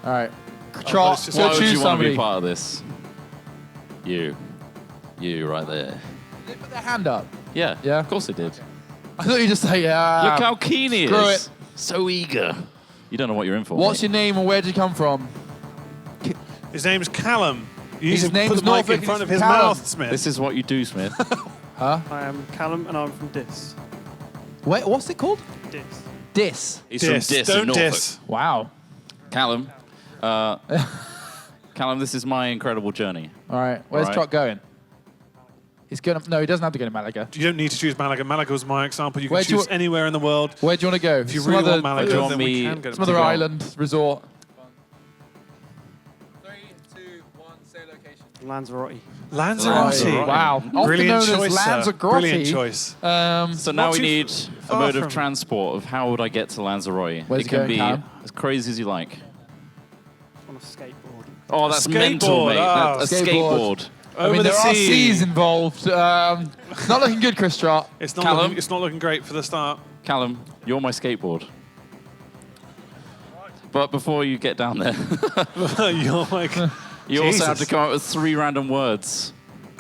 All right. Trot, it's just- Why so would choose you want to somebody. be part of this? You right there. They put their hand up. Yeah. Yeah? Of course it did. I thought you just say, yeah. Look how keen he screw is. it. So eager. You don't know what you're in for. What's mate. your name and where did you come from? His name's Callum. You His need to name's put the mic Norfolk in and front of it's his Callum. mouth, Smith. This is what you do, Smith. Huh? I am Callum and I'm from Dis. Wait, what's it called? Dis. Dis. He's Diss. from Dis in Don't Norfolk. diss. Wow. Callum. Callum, this is my incredible journey. All right. Where's All right. Trot going? He's going to... No, he doesn't have to go to Malaga. You don't need to choose Malaga. Malaga was my example. You can Where do you choose wa- anywhere in the world. Where do you want to go? If you Some really other, want do you Malaga, want then we me can go to some other Malaga. island resort. 3, 2, 1, say location. Lanzarote. Lanzarote. Lanzarote. Wow. Often Brilliant known choice, as sir. Lanzarote. Brilliant choice. So now Not we too need a far mode of from- transport of how would I get to Lanzarote. Where's it it can going, be Callum? as crazy as you like. On a skateboard. Oh, that's Skateboard, mental, mate. ah. That's a Skateboard. skateboard. Over I mean, the there are sea. seas involved. It's not looking good, Chris Trot. It's not. Callum? It's not looking great for the start. Callum, you're my skateboard. But before you get down there, You're like. you also have to Jesus. come up with 3 random words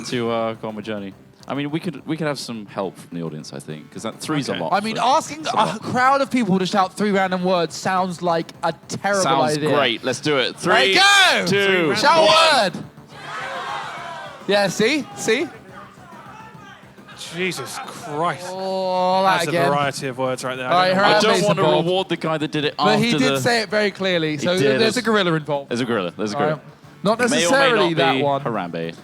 to go on my journey. I mean, we could have some help from the audience, I think, because that 3's Okay. a lot. I mean, asking a crowd of people to shout 3 random words sounds like a terrible sounds idea. great. Let's do it. 3, Right, go! 2, Shout 1. a word. Yeah, see? Jesus Christ. Oh, that That's again. a variety of words right there. All right, I don't know hurry why- I up. don't Mason want to involved. reward the guy that did it But after he the... did say it very clearly. So did. there's a gorilla involved. There's a gorilla. There's a All gorilla. right. Not May or may necessarily not that be one. Harambe.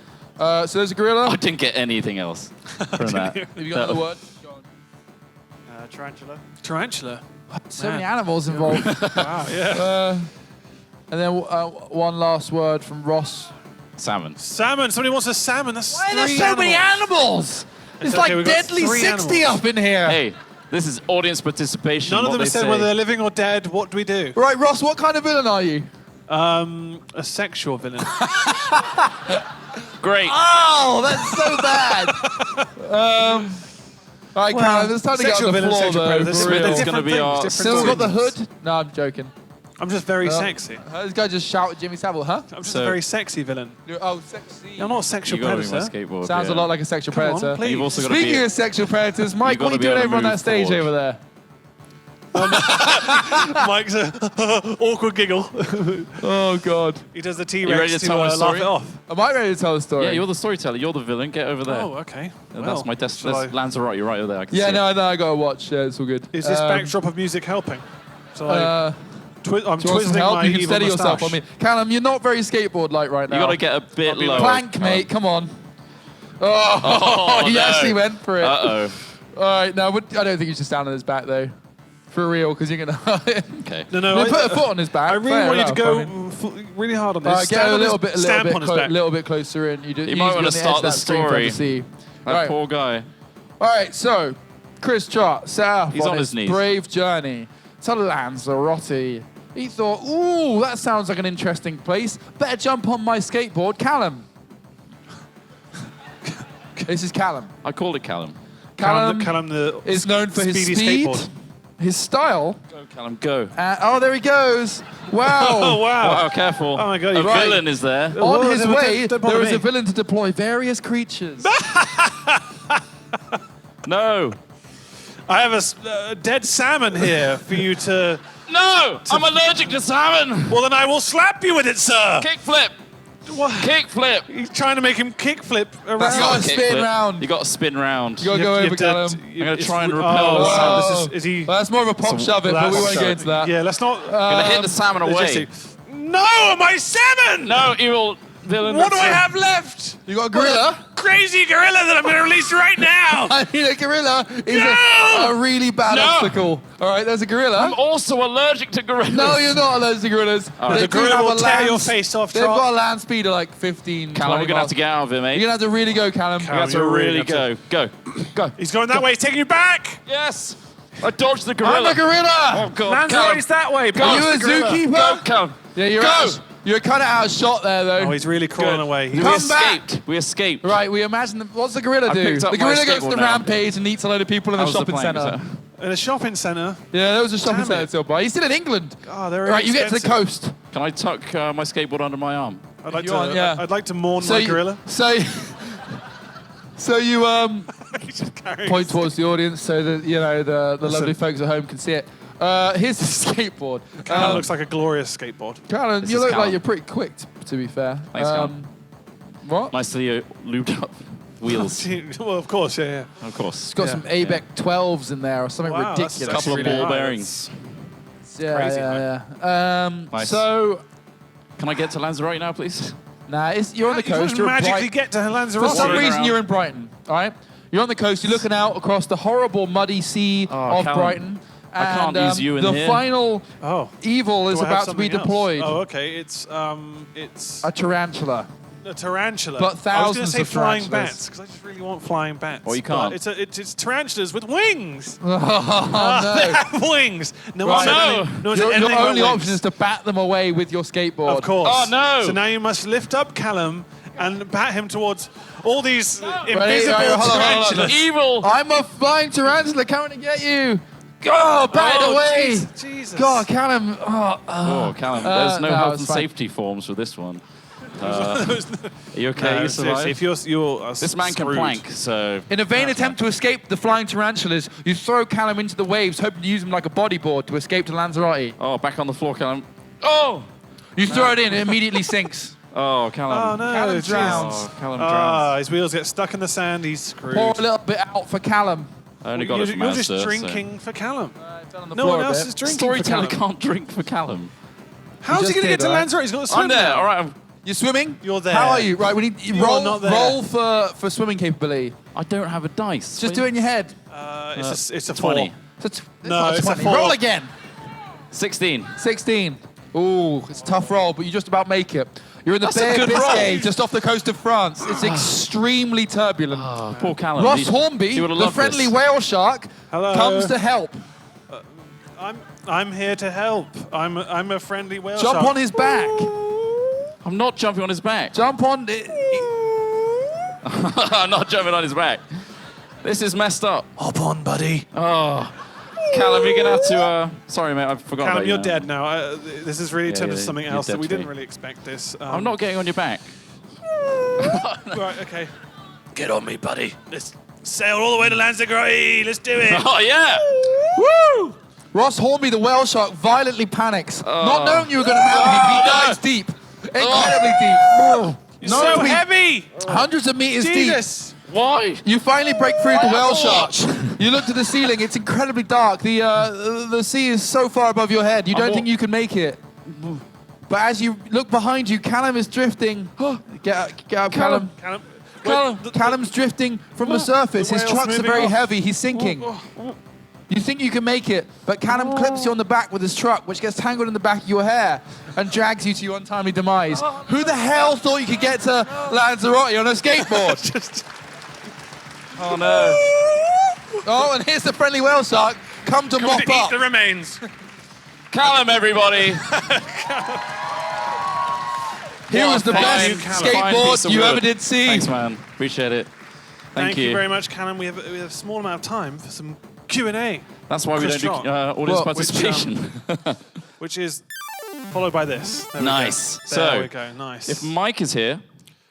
So there's a gorilla. I didn't get anything else from that. Have you got another word? Tarantula. Tarantula. So many Man. animals involved. Wow, yeah. And then one last word from Ross. Salmon. Salmon. Somebody wants a salmon. That's Why are there 3 so many animals. animals? It's okay, like we've got deadly 3 60 animals. up in here. Hey, this is audience participation. None of what them they have said say. whether they're living or dead. What do we do? Right, Ross, what kind of villain are you? A sexual villain. Great. Oh, that's so bad. All right, Callum, it's time to get sexual on the villain, floor, sexual though. predator. for Smith real. is Different gonna be things, our different Still got the things. hood? No, I'm joking. I'm just very sexy. This guy just shouted Jimmy Savile, huh? I'm just So- a very sexy villain. Oh, sexy. I'm not a sexual You got to be my predator. skateboard. Sounds yeah. a lot like a sexual Come on, predator. please. You've also got to Speaking be. of sexual predators, Mike, gotta what are you be doing able to over on that move stage forward. over there? Mike's a awkward giggle. Oh, God. He does the You ready T-Rex to tell my laugh story? it off. Am I ready to tell the story? Yeah, you're the storyteller. You're the villain. Get over there. Oh, okay. And Well, that's my desk. shall I- That's Lanzarote. You're right over there. I can Yeah, see no, it. I got to watch. Yeah, it's all good. Is this backdrop of music helping? So I'm Do you want some twizzling help? my You can evil steady yourself moustache. on me. Callum, you're not very skateboard-like right now. You got to get a bit lower. Plank, mate. Come on. Oh, he no. actually went for it. Uh-oh. All right, no, I don't think you should stand on his back, though. For real, because you're going to hurt him. Okay. No, Then put a foot on his back. I really Fair want you to enough, go I mean. really hard on this. All right, get a little bit, stamp on his back. little bit closer in. You might want to start the story. See. That Right. poor guy. All right, so Chris Trott set off He's on his knees. brave journey to Lanzarote. He thought, ooh, that sounds like an interesting place. Better jump on my skateboard. Callum. This is Callum. I called it Callum. Callum the is known for his speedy speed, skateboard. his style. Go, Callum, go. Oh, there he goes. Wow. Oh, wow. Oh, careful. Oh, my God. A you're right. villain is there. On Whoa, his don't- way, don't bother there is me. a villain to deploy various creatures. No. I have a dead salmon here for you to... No! I'm allergic to salmon! Well, then I will slap you with it, sir. Kickflip! What? Kickflip! He's trying to make him kickflip around. That's You gotta gotta spin kickflip. round. You got to spin round. You gotta go over, Callum. I'm gonna try and Oh, repel the wow. salmon. Is he... Well, that's more of a pop shove it, but we won't get into that. Yeah, let's not... Gonna hit the salmon away. logistic. No, my salmon! No, evil villain. What do I have left? You got a gorilla? Crazy gorilla that I'm going to release right now. I mean, a gorilla is No! a really bad No! obstacle. All right, there's a gorilla. I'm also allergic to gorillas. No, you're not allergic to gorillas. right. They The do gorilla have will a tear land- your face off, They've Trot. got a land speed of like 15, Callum, 20 we're gonna have to get out of here, mate. You're gonna have to really go, Callum. We have to you're really really gonna go. Go. He's going that way. He's taking you back. Yes! I dodged the I'm gorilla. a gorilla. Oh, God. Lanzarote's that way. Are past you a the gorilla. zookeeper? Go, Callum. Yeah, you're Go! out. You're kind of out of shot there, though. Oh, he's really crawling Good. away. We Come back. escaped. We escaped. Right, we imagine. What's the gorilla I do? picked up The my gorilla goes to skateboard the now. rampage and eats a load of people in the How's the shopping plank, centre. sir? In a shopping centre. Yeah, there was a shopping Damn centre it. still by. He's still in England. Oh, they're Right, you get to the expensive. coast. Can I tuck my skateboard under my arm? I'd like You to. want- yeah. I'd like to mourn So my you- gorilla. So you He's just carrying point his- towards the audience so that you know the Listen. lovely folks at home can see it. Here's the skateboard. Callum looks like a glorious skateboard. Callum, This you is look Callum. like you're pretty quick, to be fair. Thanks, Callum. What? Nicely lubed up wheels, Well, of course, yeah. of course. It's got some Yeah. ABEC 12s in there or something Wow, that's- ridiculous. that's Couple of really ball high. bearings. yeah, crazy, yeah. Nice. So, Can I get to Lanzarote now, please? nah, you're on the You coast. couldn't You're in magically Brighton. get to For Lanzarote. some Wandering reason, around. you're in Brighton, all right? You're on the coast. You're looking out across the horrible, muddy sea Oh, of Callum, Brighton. I can't and, use you in the here. final Oh. evil is Do I have about to be something else? deployed. Oh, okay. It's A tarantula. a tarantula. But I was going thousands to say of flying tarantulas. bats because I just really want flying bats. Well, you But can't. it's tarantulas with wings. Oh, They no. have wings. No Right. one said No. anything- no one said Your anything about only wings. option is to bat them away with your skateboard. Of course. Oh, no. So now you must lift up Callum and bat him towards all these invisible Ready? Right, hold on, hold on. tarantulas. Evil! I'm a flying tarantula coming to get you. Go, bat it Oh, away. Jesus. God, Callum. Oh, Callum, there's no no, health it's and fine. safety forms for this one. Are you okay? No, You seriously, survived? if you're This man can screwed. plank, so In a vain attempt to escape the flying tarantulas, you throw Callum into the waves, hoping to use him like a bodyboard to escape to Lanzarote. oh, back on the floor, Callum. Oh, You throw it in, it immediately sinks. oh, Callum. Oh no, Callum jeez. drowns. Oh, Callum drowns. Ah, his wheels get stuck in the sand. He's screwed. Pour a little bit out for Callum. I only got it you're, from you're just Asda, drinking for Callum. Down on the No floor one a else bit. is So. drinking Storyteller for Callum. can't drink for Callum. How's he just going to get did, to right? Lanzarote? He's got to swim I'm there. now. All right. You're swimming? You're there. How are you? Right, we need You're roll, not there. roll for swimming capability. I don't have a dice. Just do it in your head. It's a 20. four. It's No, not it's a 20. four. Roll again. 16. 16. Ooh, it's a tough roll, but you just about make it. You're in the That's a Bay of good roll. Biscay, just off the coast of France. It's extremely turbulent. Oh, poor Callum. Ross He Hornby, would've the loved friendly this. whale shark, Hello. comes to help. I'm here to help. I'm a friendly whale Jump shark. on his back. I'm not jumping on his back. Jump on. I'm not jumping on his back. This is messed up. Hop on, buddy. Oh, Callum, you're gonna have to. Sorry, mate, I forgot. Callum, about you're you now. dead now. This has really turned yeah, into something you're else that dead we to didn't me. really expect. This. I'm not getting on your back. Right. Okay. Get on me, buddy. Let's sail all the way to Lanzarote. Let's do it. Oh yeah. Woo! Ross Hornby, the whale shark, violently panics, not knowing you were going to happen. He dives deep, incredibly deep. You're so heavy. Hundreds of meters deep. Jesus. Why? You finally break through the whale shark. You look to the ceiling. It's incredibly dark. The sea is so far above your head. You don't think you can make it. But as you look behind you, Callum is drifting. Get out, Callum. Callum. Callum. Wait, Callum's drifting from the surface. The His whale's trucks are moving very off. heavy. He's sinking. You think you can make it, but Callum clips you on the back with his truck, which gets tangled in the back of your hair and drags you to your untimely demise. Who the hell thought you could get to Lanzarote on a skateboard? Oh no. Oh, and here's the friendly whale shark. Come to Come mop to eat up. the remains. Callum, everybody. He was the Fine. best Fine piece skateboard of you work. ever did see. Thanks, man. Appreciate it. Thank you very much, Callum. We have a small amount of time for some Q&A. That's why we Chris don't do Trott. audience Well, participation. Which is followed by this. There we go. Nice. There So, we go. Nice. if Mike is here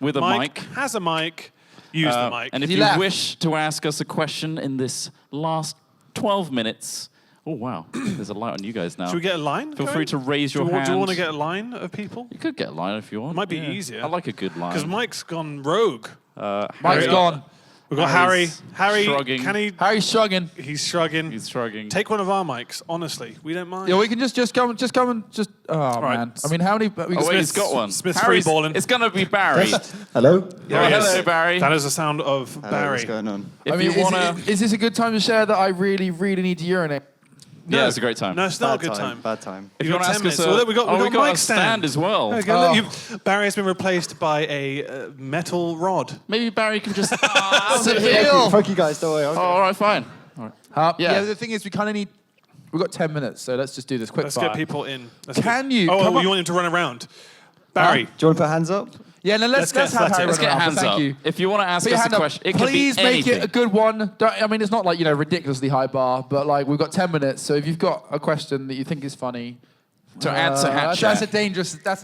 with a Mike mic, has a mic, use the mic. and if He you left. wish to ask us a question in this last 12 minutes, oh wow, there's a light on you guys now. Should we get a line? Feel going? free to raise your hand. Do you want to get a line of people? You could get a line if you want. Might be yeah. easier. I like a good line. Because Mike's gone rogue. Mike's Harry- gone. We've got Harry. Harry's Harry, shrugging. can he? Harry's shrugging. He's shrugging. He's shrugging. Take one of our mics. Honestly, we don't mind. Yeah, we can just come and just. Oh right. man. I mean, how many? We Oh wait, he's got one. Smith's Harry's- freeballing. It's gonna be Barry. Hello? There he is. Hello, Barry. That is the sound of Hello, Barry. what's going on? If I mean, you wanna, is this a good time to share that I really, really need to urinate? yeah, it's a great time. No, it's not a good time. Bad time. if You've you got want to 10 ask us, minutes. Well, we got a mic stand as well. There we go. Oh. Look, Barry has been replaced by a metal rod. Maybe Barry can just. Sit here. Fuck you guys, don't worry. Oh, all right, fine. All right. Yeah. Yeah. The thing is, we kind of need. We've got 10 minutes, so let's just do this quick. Let's fire. get people in. Can you Oh, come up- you want him to run around? Barry. Do you want to put hands up? Yeah, no, let's Let's get have Harry Let's run get around, hands thank up. you. If you want to ask Put your us hand a up. question, it Please could be make it anything. a good one. I mean, it's not like ridiculously high bar, but like we've got 10 minutes. So if you've got a question that you think is funny, To answer that's hat a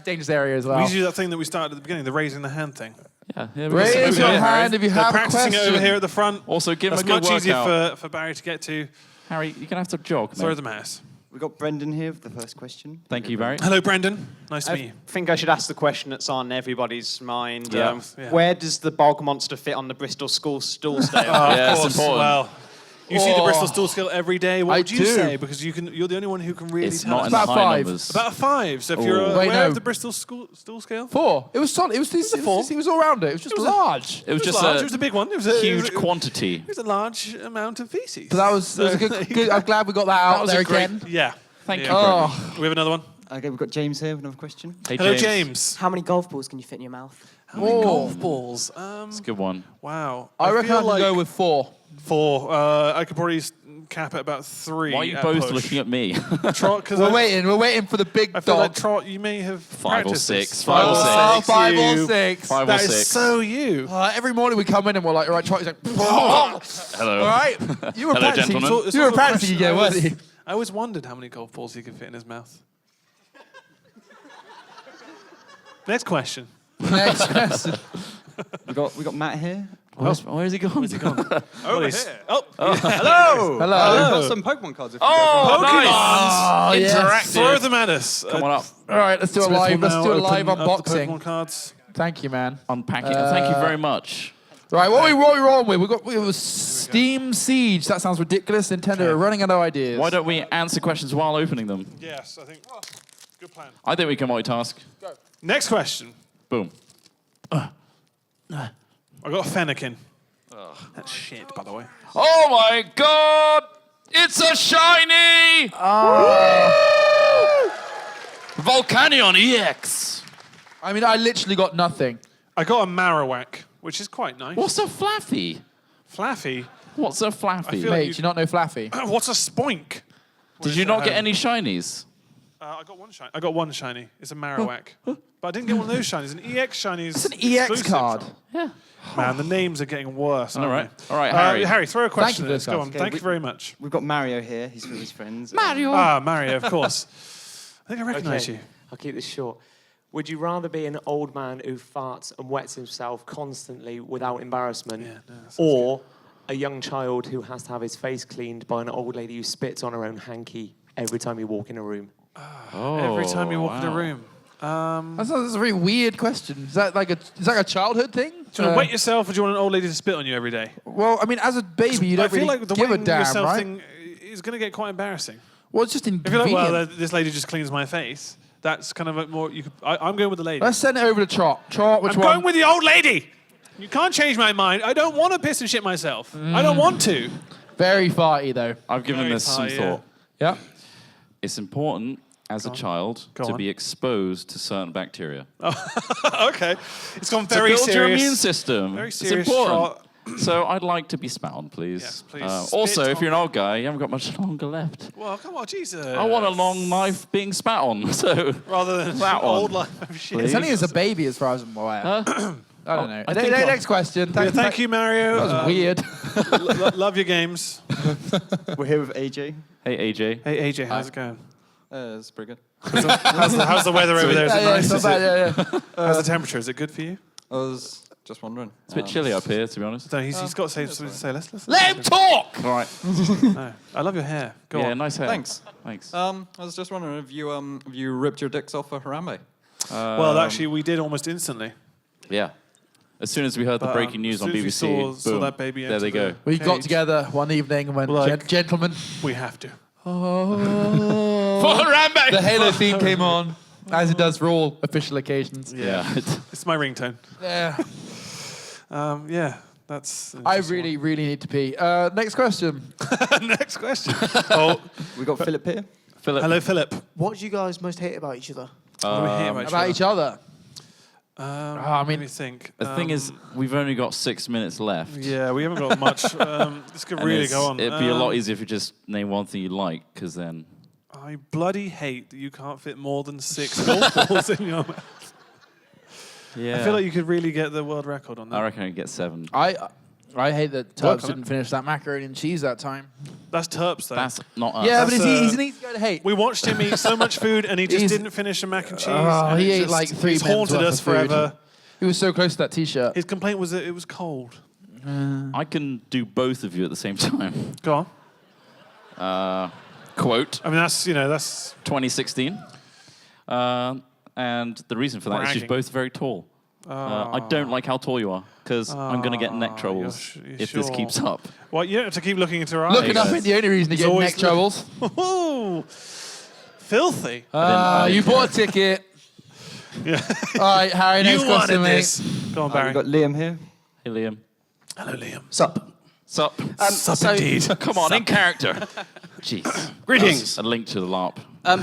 dangerous area as We well. used to do that thing that we started at the beginning, the raising the hand thing. Yeah, we got Raise some- your over here, hand if you They're have a practicing question. it over here at the front. Also, give him That's a good much easier workout. for Barry to get to. Harry, you're gonna have to jog. Throw mate. the mouse. We've got Brendan here for the first question. Thank you, Barry. Hello, Brendan. Nice to meet you. I think I should ask the question that's on everybody's mind. Yeah. Yeah. Where does the bog monster fit on the Bristol school stool scale? Yeah, Of it's course. important. Well, you see the Oh. Bristol stool scale every day. What I would you do. say? Because you're the only one who can really It's tell not us. in the About high 5. numbers. About a 5. So if you're Ooh. aware Wait, no. of the Bristol stool scale, 4. It was solid. It was a 4. It was all round it. It was just large. It was it was just large. a It was a big one. It was a huge quantity. It was a large amount of feces. But that was a good. I'm glad we got that out was there a great- again. Yeah. Thank Yeah. you, Brendan. Oh, We have another one. Okay, we've got James here with another question. Hey, Hello, James. How many golf balls can you fit in your mouth? How many Oh. golf balls? It's a good one. Wow. I reckon feel I can go with 4. 4. I could probably cap at about 3. Why are you at both push. looking at me? Trot, because We're waiting for the big I feel dog. like Trot, you may have 5 or practiced 6. this. 5 or 6. Oh, 5 you. or 6. 5 or That is 6. so you. Every morning we come in and we're like, all right, Trotty's like, all Hello. right. You were Hello, practicing. gentlemen. It's You sort were of a practicing question. again, weren't you? I always wondered how many golf balls he could fit in his mouth. Next question. Next question. We got Matt here. Where's he gone? Where's he gone? Over here. Oh, Hello. hello. I've got some Pokemon cards. If Oh, nice. Oh, yes. Interactive. Throw them at us. Come on up. All right, let's do a Smith will live. Let's now do a open live up the unboxing. Pokemon cards. Thank you, man. Unpacking. Thank you very much. Right, what are we rolling with? We was Steam Siege. That sounds ridiculous. Nintendo are running out of ideas. Why don't we answer questions while opening them? Yes, I think. Good plan. I think we can multitask. Next question. Boom. I got a Fennekin. That's shit, by the way. Oh my god! It's a shiny! Volcanion EX. I mean, I literally got nothing. I got a Marowak, which is quite nice. What's a flaffy? Flaffy? What's a flaffy? feel Mate, like do you not know Flaffy? What's a Spoink? Did you not get any shinies? I got one shiny. I got one shiny. It's a Marowak. But I didn't get one of those shinies. An EX shiny is It's an EX exclusive. card. Yeah. Man, the names are getting worse. All aren't right. they? All right, Harry. Harry, throw a question you for at this, us. Go guys. on. Okay, Thank you very much. We've got Mario here. He's with his friends. Mario. Mario, of course. I think I recognise you. I'll keep this short. Would you rather be an old man who farts and wets himself constantly without embarrassment, Yeah, no, that sounds or a young child who has to have his face cleaned by an old lady who spits on her own hanky every time you walk in a room? Every time you walk in a wow. room. That's a very weird question. Is that like a childhood thing? Do you want to wet yourself, or do you want an old lady to spit on you every day? Well, I mean, as a baby, you I don't feel really like the give a wetting damn, yourself right? thing is going to get quite embarrassing. Well, it's just If you're like, inconvenient. well, this lady just cleans my face. That's kind of like more. I'm going with the lady. Let's send it over to Trot. Trot, which I'm one? going with the old lady. You can't change my mind. I don't want to piss and shit myself. I don't want to. Very farty, though. I've given Very this some tight, thought. Yeah. It's important as a child Go to on. be exposed to certain bacteria. Okay. It's gone To very build serious. your immune system. Very It's serious. important. Trot. So I'd like to be spat on, please. Yes, please. Also, Spit if you're an on old guy, you haven't got much longer left. Well, come on, Jesus. I want a long life being spat on. So Rather than that old one. life of shit. It's only as a baby, as far as I'm aware. I don't know. I think Next question. Yeah, thank you, Mario. That was weird. Love your games. We're here with AJ. Hey, AJ. Hey, AJ, how's it going? It's pretty good. How's the weather over there? Is it nice? it's not bad, yeah. How's the temperature? Is it good for you? I was just wondering. It's a bit chilly up here, to be honest. No, he's got to say something to say. Let's Let him talk! All right. No, I love your hair. Go Yeah, on. nice hair. Thanks. Thanks. I was just wondering if you ripped your dicks off for Harambe. Well, actually, we did almost instantly. Yeah. As soon as we heard the But, breaking news as on soon as we BBC, saw boom, that baby there enter they go. the- We got Cage. together one evening and went, Like- gentlemen. We have to. For Harambe! The Halo theme came on, as it does for all official occasions. Yeah. It's my ringtone. Yeah. Yeah, that's. an I interesting really, really need to pee. Next question. one. Next question. Oh, We got Philip here. Philip. hello, Philip. What do you guys most hate about each other? What do we hear About each other. I mean, let me think. The thing is, we've only got 6 minutes left. Yeah, we haven't got much. This could And really it's- go on. It'd be a lot easier if you just name one thing you like, because then... I bloody hate that you can't fit more than 6 golf balls in your mouth. Yeah. I feel like you could really get the world record on that. I reckon I'd get 7. I hate that Work Tubbs on it. didn't finish that macaroni and cheese that time. That's Terps, though. That's not us. Yeah, but That's, he's an easy guy to hate. We watched him eat so much food, and he just He's- didn't finish a mac and cheese. Oh, and he it ate just- like 3 He's men's haunted worth us of food. forever. He was so close to that T-shirt. His complaint was that it was cold. I can do both of you at the same time. Go on. Quote, I mean, that's 2016. And the reason for that is Bragging. you're both very tall. I don't like how tall you are, because I'm going to get neck troubles you're if this sure. keep up. Well, you don't have to keep looking into her Looking eyes. up ain't the only reason to He's get always neck troubles. Ooh, filthy. You bought a ticket. Yeah. All right, Harry, next You question, wanted mate. this. Go on, Barry. We've got Liam here. Hey, Liam. Hello, Liam. Sup? Sup? Sup indeed. Come on, in character. Jeez. Greetings. A link to the LARP.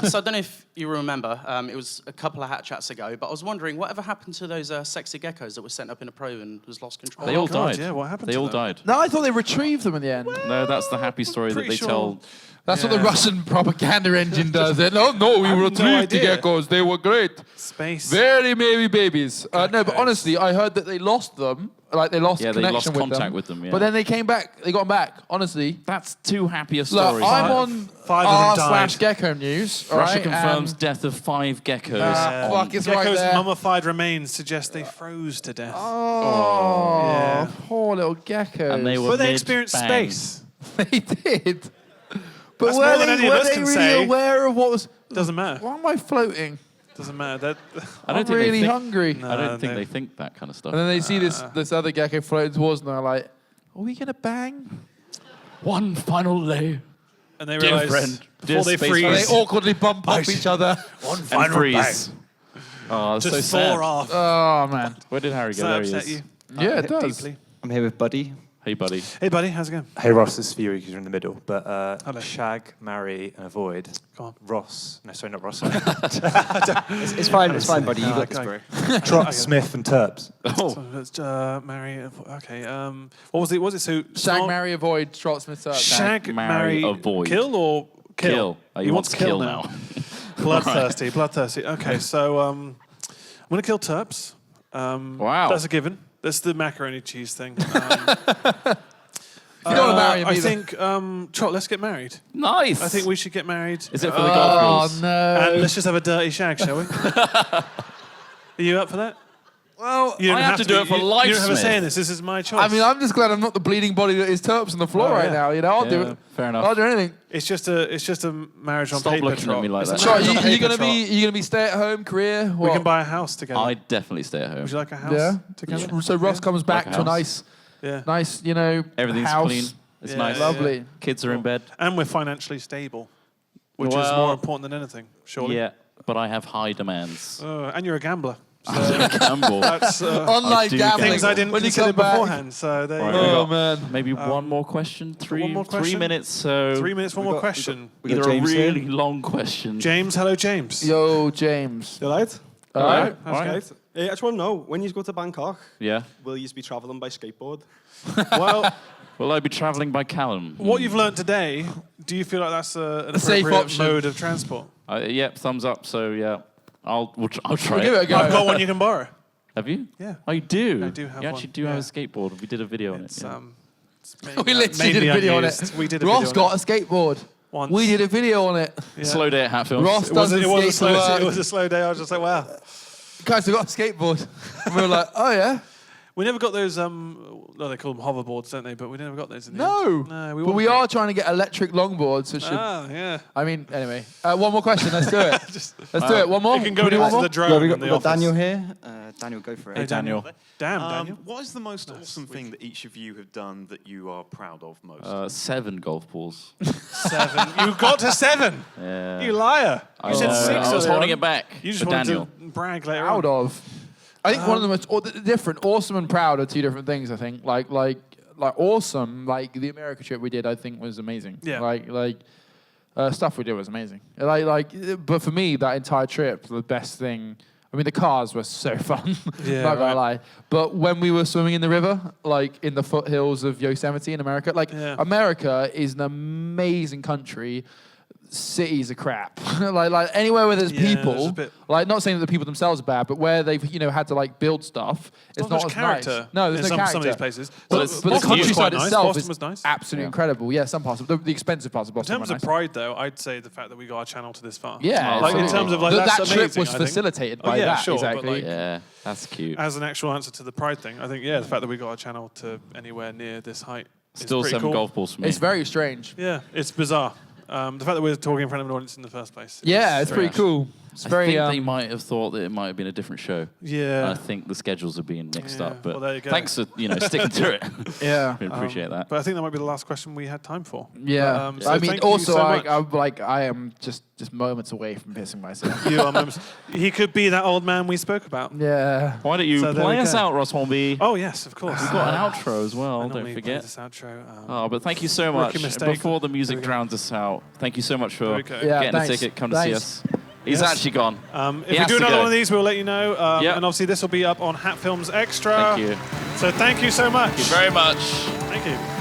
So I don't know if you remember, it was a couple of hat chats ago, but I was wondering, whatever happened to those sexy geckos that were sent up in a probe and was lost control? They all God, died. yeah, what happened They to all them? died. No, I thought they retrieved them in the end. No, that's the happy story that pretty they sure- tell. That's what the Russian propaganda engine does. They, no, we have no retrieved the idea. geckos. They were great. Space. Very maybe babies. No, but Geckos. honestly, I heard that they lost them. Like they lost Yeah, they connection lost with contact them. with them, yeah. But then they came back. They got them back. Honestly. That's too happy a Look, story. I'm on Five of them r/ died. gecko news. all Russia right, confirms and- death of 5 geckos. Fuck, it's right Gecko's there. mummified remains suggest they froze to death. Oh, Yeah. poor little geckos. And they were But they experienced mid-bang. space. They did. But That's were more than they, any of were us they can really say. aware of what was... Doesn't matter. Why am I floating? Doesn't matter. I don't I'm think really they think, hungry. I don't think no. they think that kind of stuff. And then they see this other gecko floating towards them, and they're like, are we going to bang? One final lay. And they Dear realise friend, before dear they space And freeze, they awkwardly bump off each other. one And final freeze. bang. Oh, that's so Just sad. soar off. Oh, man. Where did Harry Does go? that There he upset is. you? Yeah, it does. Deeply. I'm here with Buddy. Hey, buddy. Hey, buddy, how's it going? Hey Ross, this is for you because you're in the middle. But Hello. shag, marry, and avoid. Go on. Ross. No, sorry, not Ross. It's fine, Buddy. You got this, okay. bro. Trot, Smith, and Terps. Oh, So let's marry. Okay. What was it? Was it so? Shag, marry, avoid, Trot Smith up. Shag, marry, marry, avoid. Kill or kill? Oh, He wants kill now. Bloodthirsty. Bloodthirsty. Okay, so I'm gonna kill Terps. Wow. That's a given. That's the macaroni cheese thing. You don't want to marry him I either. think, Trot, let's get married. Nice. I think we should get married. Is it for the golf Oh, course? And no. let's just have a dirty shag, shall we? Are you up for that? Well, You don't I have to do be. it for You life, don't have a say Smith. in this. This is my choice. I mean, I'm just glad I'm not the bleeding body that is Terps on the floor Oh, right yeah. now. You know, I'll do Yeah, it. fair enough. I'll do anything. it's just a marriage on Stop paper. looking at Trot. me like It's a that. Trot, marriage on you paper, gonna Trot. be stay at home career? We What? can buy a house together. I'd definitely stay at home. Would you like a house Yeah. together? So Ross comes back Like a to a house. Yeah. nice, you know, Everything's house. clean. It's Yeah, nice. yeah, Lovely. Kids are in bed. And we're financially stable, which is Well, more important than anything, surely. Yeah, but I have high demands. And you're a gambler. Gamble. That's Online do gambling. things I didn't When you consider come back- beforehand. So there you Right, go. we Oh got man. Maybe one more question. Three, more 3 question? minutes. So 3 minutes, one more question. We got either a James here. really long question. James, hello, James. Yo, James. All right. All right. How's it going? I just want to know, when you go to Bangkok, Yeah. will you be travelling by skateboard? Well, Will I be travelling by Callum? what you've learnt today, do you feel like that's an A safe appropriate option. mode of transport? Yep, thumbs up. So yeah, I'll try We'll give it a go. I've got one you can borrow. Have you? Yeah. Oh, you do? I do have You actually one, do have a yeah. skateboard. We did a video It's, on it. it's mainly, We literally did mainly a video on unused. it. We did a Ross video on got a skateboard. Once. We did a video on it. Yeah. Slow day at Hatfield. Ross It was, doesn't it, was a skate to slow, work. it was a slow day. I was just like, wow. Guys, I got a skateboard. And we were like, oh yeah. We never got those, no, they call them hoverboards, don't they? But we never got those in the No. end. No, But we are trying to get electric longboards. So should, Ah, yeah. I mean, anyway. One more question. Let's do it. Let's do it. One more. You can go Can we do down one to more? the drone Yeah, we in the got office. Daniel here. Daniel, go for it. Hey, Daniel. Damn, Daniel. What is the most awesome thing that each of you have done that you are proud of most? 7 golf balls. 7. You got to 7. Yeah. You liar. You said 6. I was earlier holding on. it back You just for wanted Daniel. to brag later Proud on. of. I think one of the most different, awesome and proud are two different things. I think like awesome, like the America trip we did, I think was amazing. Yeah. Like stuff we did was amazing. But for me, that entire trip, the best thing. I mean, the cars were so fun. Yeah, not gonna right. lie. But when we were swimming in the river, like in the foothills of Yosemite in America, America is an amazing country. Cities are crap. like anywhere where there's Yeah, there's people, a bit- like not saying that the people themselves are bad, but where they've had to like build stuff, it's not much as character nice. No, there's in no character. some of these places. But, it's- but it's the huge. countryside Quite nice. itself Boston is was nice. absolutely Yeah. incredible. Yeah, some parts of the expensive parts of In Boston terms were of nice. pride, though, I'd say the fact that we got our channel to this far. Yeah, like in absolutely. terms of like that that's trip amazing, was I think. facilitated Oh, by yeah, that. sure, but, exactly. like, Yeah, that's cute. As an actual answer to the pride thing, I think the fact that we got our channel to anywhere near this height is Still pretty 7 cool. golf balls for me. It's very strange. Yeah, it's bizarre. The fact that we're talking in front of an audience in the first place. Yeah, it's very pretty cool. It's I very. think they might have thought that it might have been a different show. Yeah. I think the schedules are being mixed Yeah, up. But well, there you go. thanks for sticking to it. Yeah. We appreciate that. But I think that might be the last question we had time for. Yeah, But, so I mean, thank you also, so much. I am just moments away from pissing myself. You are members. He could be that old man we spoke about. Yeah. Why don't you So there play we us go. out, Ross Hornby? Oh yes, of course. We've got an outro as well. I Don't normally play forget. this outro. Oh, but thank you so much. Rookie mistake. Before the There music we go. drowns us out, thank you so much There for we go. Yeah, getting thanks. a ticket. Come to see Thanks. us. He's Yes. actually gone. If He we has do to another go. one of these, we'll let you know. Yep. And obviously, this will be up on Hat Films Extra. Thank you. So thank you so much. Thank you very much. Thank you.